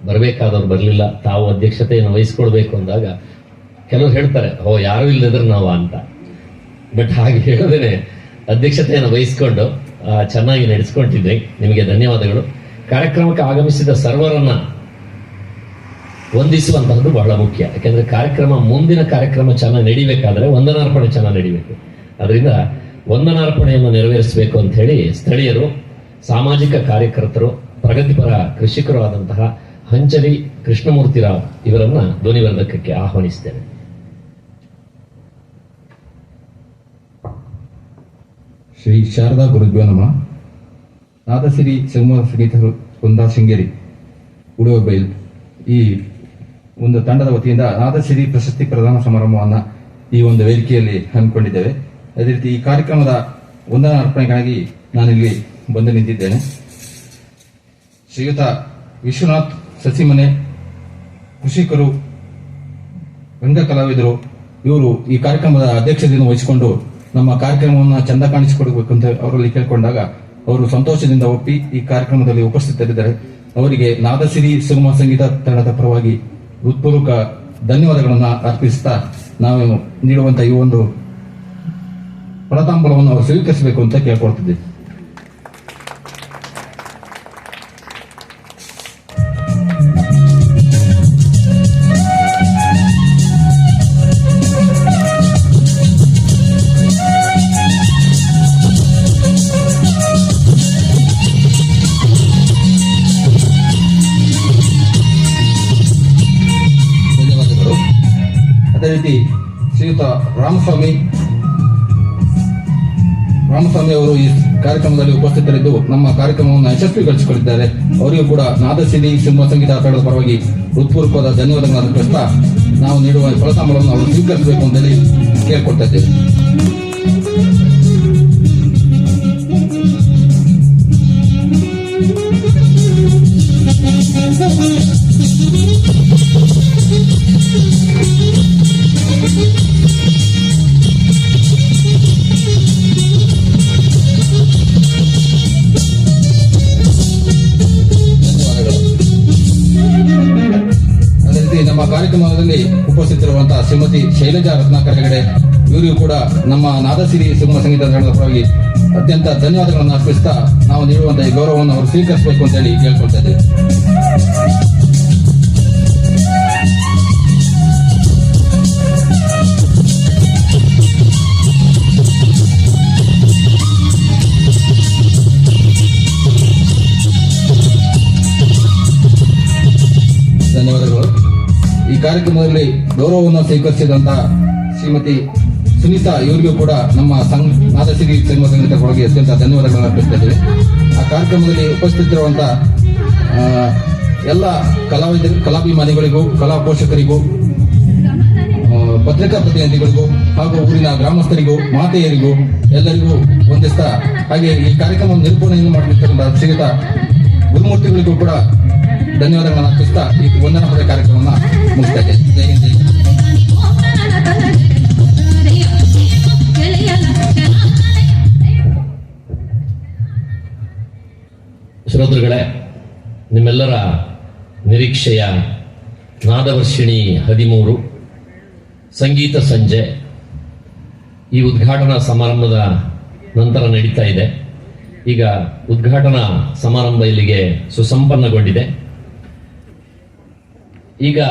ಬರಬೇಕಾದವ್ರು ಬರಲಿಲ್ಲ, ತಾವು ಅಧ್ಯಕ್ಷತೆಯನ್ನು ವಹಿಸ್ಕೊಳ್ಬೇಕು ಅಂದಾಗ ಕೆಲವರು ಹೇಳ್ತಾರೆ, ಯಾರು ಇಲ್ಲದ್ರೆ ನಾವು ಅಂತ. ಬಟ್ ಹಾಗೆ ಹೇಳದೇನೆ ಅಧ್ಯಕ್ಷತೆಯನ್ನು ವಹಿಸ್ಕೊಂಡು ಚೆನ್ನಾಗಿ ನಡೆಸ್ಕೊಂಡಿದ್ರಿ. ನಿಮಗೆ ಧನ್ಯವಾದಗಳು. ಕಾರ್ಯಕ್ರಮಕ್ಕೆ ಆಗಮಿಸಿದ ಸರ್ವರನ್ನ ವಂದಿಸುವಂತಹದ್ದು ಬಹಳ ಮುಖ್ಯ. ಯಾಕೆಂದ್ರೆ ಮುಂದಿನ ಕಾರ್ಯಕ್ರಮ ಚೆನ್ನಾಗಿ ನಡಿಬೇಕಾದ್ರೆ ವಂದನಾರ್ಪಣೆ ಚೆನ್ನಾಗಿ ನಡಿಬೇಕು. ಅದರಿಂದ ವಂದನಾರ್ಪಣೆಯನ್ನು ನೆರವೇರಿಸಬೇಕು ಅಂತ ಹೇಳಿ ಸ್ಥಳೀಯರು, ಸಾಮಾಜಿಕ ಕಾರ್ಯಕರ್ತರು, ಪ್ರಗತಿಪರ ಕೃಷಿಕರು ಆದಂತಹ ಹಂಚಲಿ ಕೃಷ್ಣಮೂರ್ತಿರಾವ್ ಇವರನ್ನ ಧ್ವನಿವರ್ಧಕಕ್ಕೆ ಆಹ್ವಾನಿಸ್ತೇನೆ. ಶ್ರೀ ಶಾರದಾ ಗುರುಭ್ಯೋ ನಮಃ. ನಾದಸಿರಿ ಸಂಗಮ ಸಂಗೀತ ವೃಂದ ಶೃಂಗೇರಿ ಉಡುವಬೈಲ್ ಈ ಒಂದು ತಂಡದ ವತಿಯಿಂದ ನಾದಸಿರಿ ಪ್ರಶಸ್ತಿ ಪ್ರದಾನ ಸಮಾರಂಭವನ್ನು ಈ ಒಂದು ವೇದಿಕೆಯಲ್ಲಿ ಹಮ್ಮಿಕೊಂಡಿದ್ದೇವೆ. ಅದೇ ರೀತಿ ಈ ಕಾರ್ಯಕ್ರಮದ ವಂದನಾ ಅರ್ಪಣೆಗಾಗಿ ನಾನಿಲ್ಲಿ ಬಂದು ನಿಂತಿದ್ದೇನೆ. ಶ್ರೀಯುತ ವಿಶ್ವನಾಥ್ ಸಸಿಮನೆ ಕೃಷಿಕರು, ರಂಗ ಕಲಾವಿದರು, ಇವರು ಈ ಕಾರ್ಯಕ್ರಮದ ಅಧ್ಯಕ್ಷತೆಯನ್ನು ವಹಿಸಿಕೊಂಡು ನಮ್ಮ ಕಾರ್ಯಕ್ರಮವನ್ನು ಚಂದ ಕಾಣಿಸಿಕೊಡಬೇಕು ಅಂತ ಅವರಲ್ಲಿ ಕೇಳಿಕೊಂಡಾಗ ಅವರು ಸಂತೋಷದಿಂದ ಒಪ್ಪಿ ಈ ಕಾರ್ಯಕ್ರಮದಲ್ಲಿ ಉಪಸ್ಥಿತರಿದ್ದಾರೆ. ಅವರಿಗೆ ನಾದಸಿರಿ ಸುಗಮ ಸಂಗೀತ ತಂಡದ ಪರವಾಗಿ ಹೃತ್ಪೂರ್ವಕ ಧನ್ಯವಾದಗಳನ್ನು ಅರ್ಪಿಸುತ್ತಾ ನಾವು ನೀಡುವಂಥ ಈ ಒಂದು ಫಲತಾಂಬೂಲವನ್ನು ಅವರು ಸ್ವೀಕರಿಸಬೇಕು ಅಂತ ಕೇಳ್ಕೊಳ್ತಿದ್ದೆ. ಧನ್ಯವಾದಗಳು. ಅದೇ ರೀತಿ ಶ್ರೀಯುತ ರಾಮಸ್ವಾಮಿ ಅವರು ಈ ಕಾರ್ಯಕ್ರಮದಲ್ಲಿ ಉಪಸ್ಥಿತರಿದ್ದು ನಮ್ಮ ಕಾರ್ಯಕ್ರಮವನ್ನು ಯಶಸ್ವಿಗೊಳಿಸಿಕೊಂಡಿದ್ದಾರೆ. ಅವರಿಗೂ ಕೂಡ ನಾದಸಿರಿ ಸಿಂಹ ಸಂಗೀತ ತಂಡದ ಪರವಾಗಿ ಹೃತ್ಪೂರ್ವಕವಾದ ಧನ್ಯವಾದಗಳನ್ನು ಅರ್ಪಿಸ್ತಾ ನಾವು ನೀಡುವ ಫಲತಾಂಬೂಲವನ್ನು ಅವರು ಸ್ವೀಕರಿಸಬೇಕು ಅಂತೇಳಿ ಕೇಳ್ಕೊಳ್ತಾ ಇದ್ದೇವೆ. ಅದೇ ರೀತಿ ನಮ್ಮ ಕಾರ್ಯಕ್ರಮದಲ್ಲಿ ಉಪಸ್ಥಿತರಿರುವಂತಹ ಶ್ರೀಮತಿ ಶೈಲಜಾ ರತ್ನಾಕರ್ ಹೆಗಡೆ ಇವರಿಗೂ ಕೂಡ ನಮ್ಮ ನಾದಸಿರಿ ಸಿಂಹ ಸಂಗೀತ ತಂಡದ ಪರವಾಗಿ ಅತ್ಯಂತ ಧನ್ಯವಾದಗಳನ್ನು ಅರ್ಪಿಸ್ತಾ ನಾವು ನೀಡುವಂತಹ ಈ ಗೌರವವನ್ನು ಅವರು ಸ್ವೀಕರಿಸಬೇಕು ಅಂತ ಹೇಳಿ ಕೇಳ್ಕೊಳ್ತಾ ಇದ್ದೇವೆ. ಧನ್ಯವಾದಗಳು. ಈ ಕಾರ್ಯಕ್ರಮದಲ್ಲಿ ಗೌರವವನ್ನು ಸ್ವೀಕರಿಸಿದಂತಹ ಶ್ರೀಮತಿ ಸುನೀತಾ ಇವರಿಗೂ ಕೂಡ ನಮ್ಮ ನಾದಸಿರಿ ಸಿಂಹ ಸಂಗೀತ ಪರವಾಗಿ ಅತ್ಯಂತ ಧನ್ಯವಾದಗಳನ್ನು ಅರ್ಪಿಸ್ತಾ ಇದ್ದೇವೆ. ಆ ಕಾರ್ಯಕ್ರಮದಲ್ಲಿ ಉಪಸ್ಥಿತರಿರುವಂತಹ ಎಲ್ಲ ಕಲಾಭಿಮಾನಿಗಳಿಗೂ, ಕಲಾ ಪೋಷಕರಿಗೂ, ಪತ್ರಿಕಾ ಪ್ರತಿನಿಧಿಗಳಿಗೂ ಹಾಗೂ ಊರಿನ ಗ್ರಾಮಸ್ಥರಿಗೂ, ಮಾತೆಯರಿಗೂ ಎಲ್ಲರಿಗೂ ವಂದಿಸ್ತಾ, ಹಾಗೆ ಈ ಕಾರ್ಯಕ್ರಮ ನಿರೂಪಣೆಯನ್ನು ಮಾಡಲಿರ್ತಕ್ಕಂಥ ಶ್ರೀಯುತ ಗುರುಮೂರ್ತಿಗಳಿಗೂ ಕೂಡ ಧನ್ಯವಾದಗಳನ್ನು ಅರ್ಪಿಸ್ತಾ ಈ ವಂದನಾ ಪದ ಕಾರ್ಯಕ್ರಮವನ್ನು ಮುಗಿಸ್ತಾ ಇದ್ದೇನೆ. ಜೈ ಹಿಂದ್, ಜೈ ಹಿಂದ್. ಶ್ರೋತೃಗಳೇ, ನಿಮ್ಮೆಲ್ಲರ ನಿರೀಕ್ಷೆಯ ನಾದವರ್ಷಿಣಿ 13 ಸಂಗೀತ ಸಂಜೆ ಈ ಉದ್ಘಾಟನಾ ಸಮಾರಂಭದ ನಂತರ ನಡೀತಾ ಇದೆ. ಈಗ ಉದ್ಘಾಟನಾ ಸಮಾರಂಭ ಇಲ್ಲಿಗೆ ಸುಸಂಪನ್ನಗೊಂಡಿದೆ. ಈಗ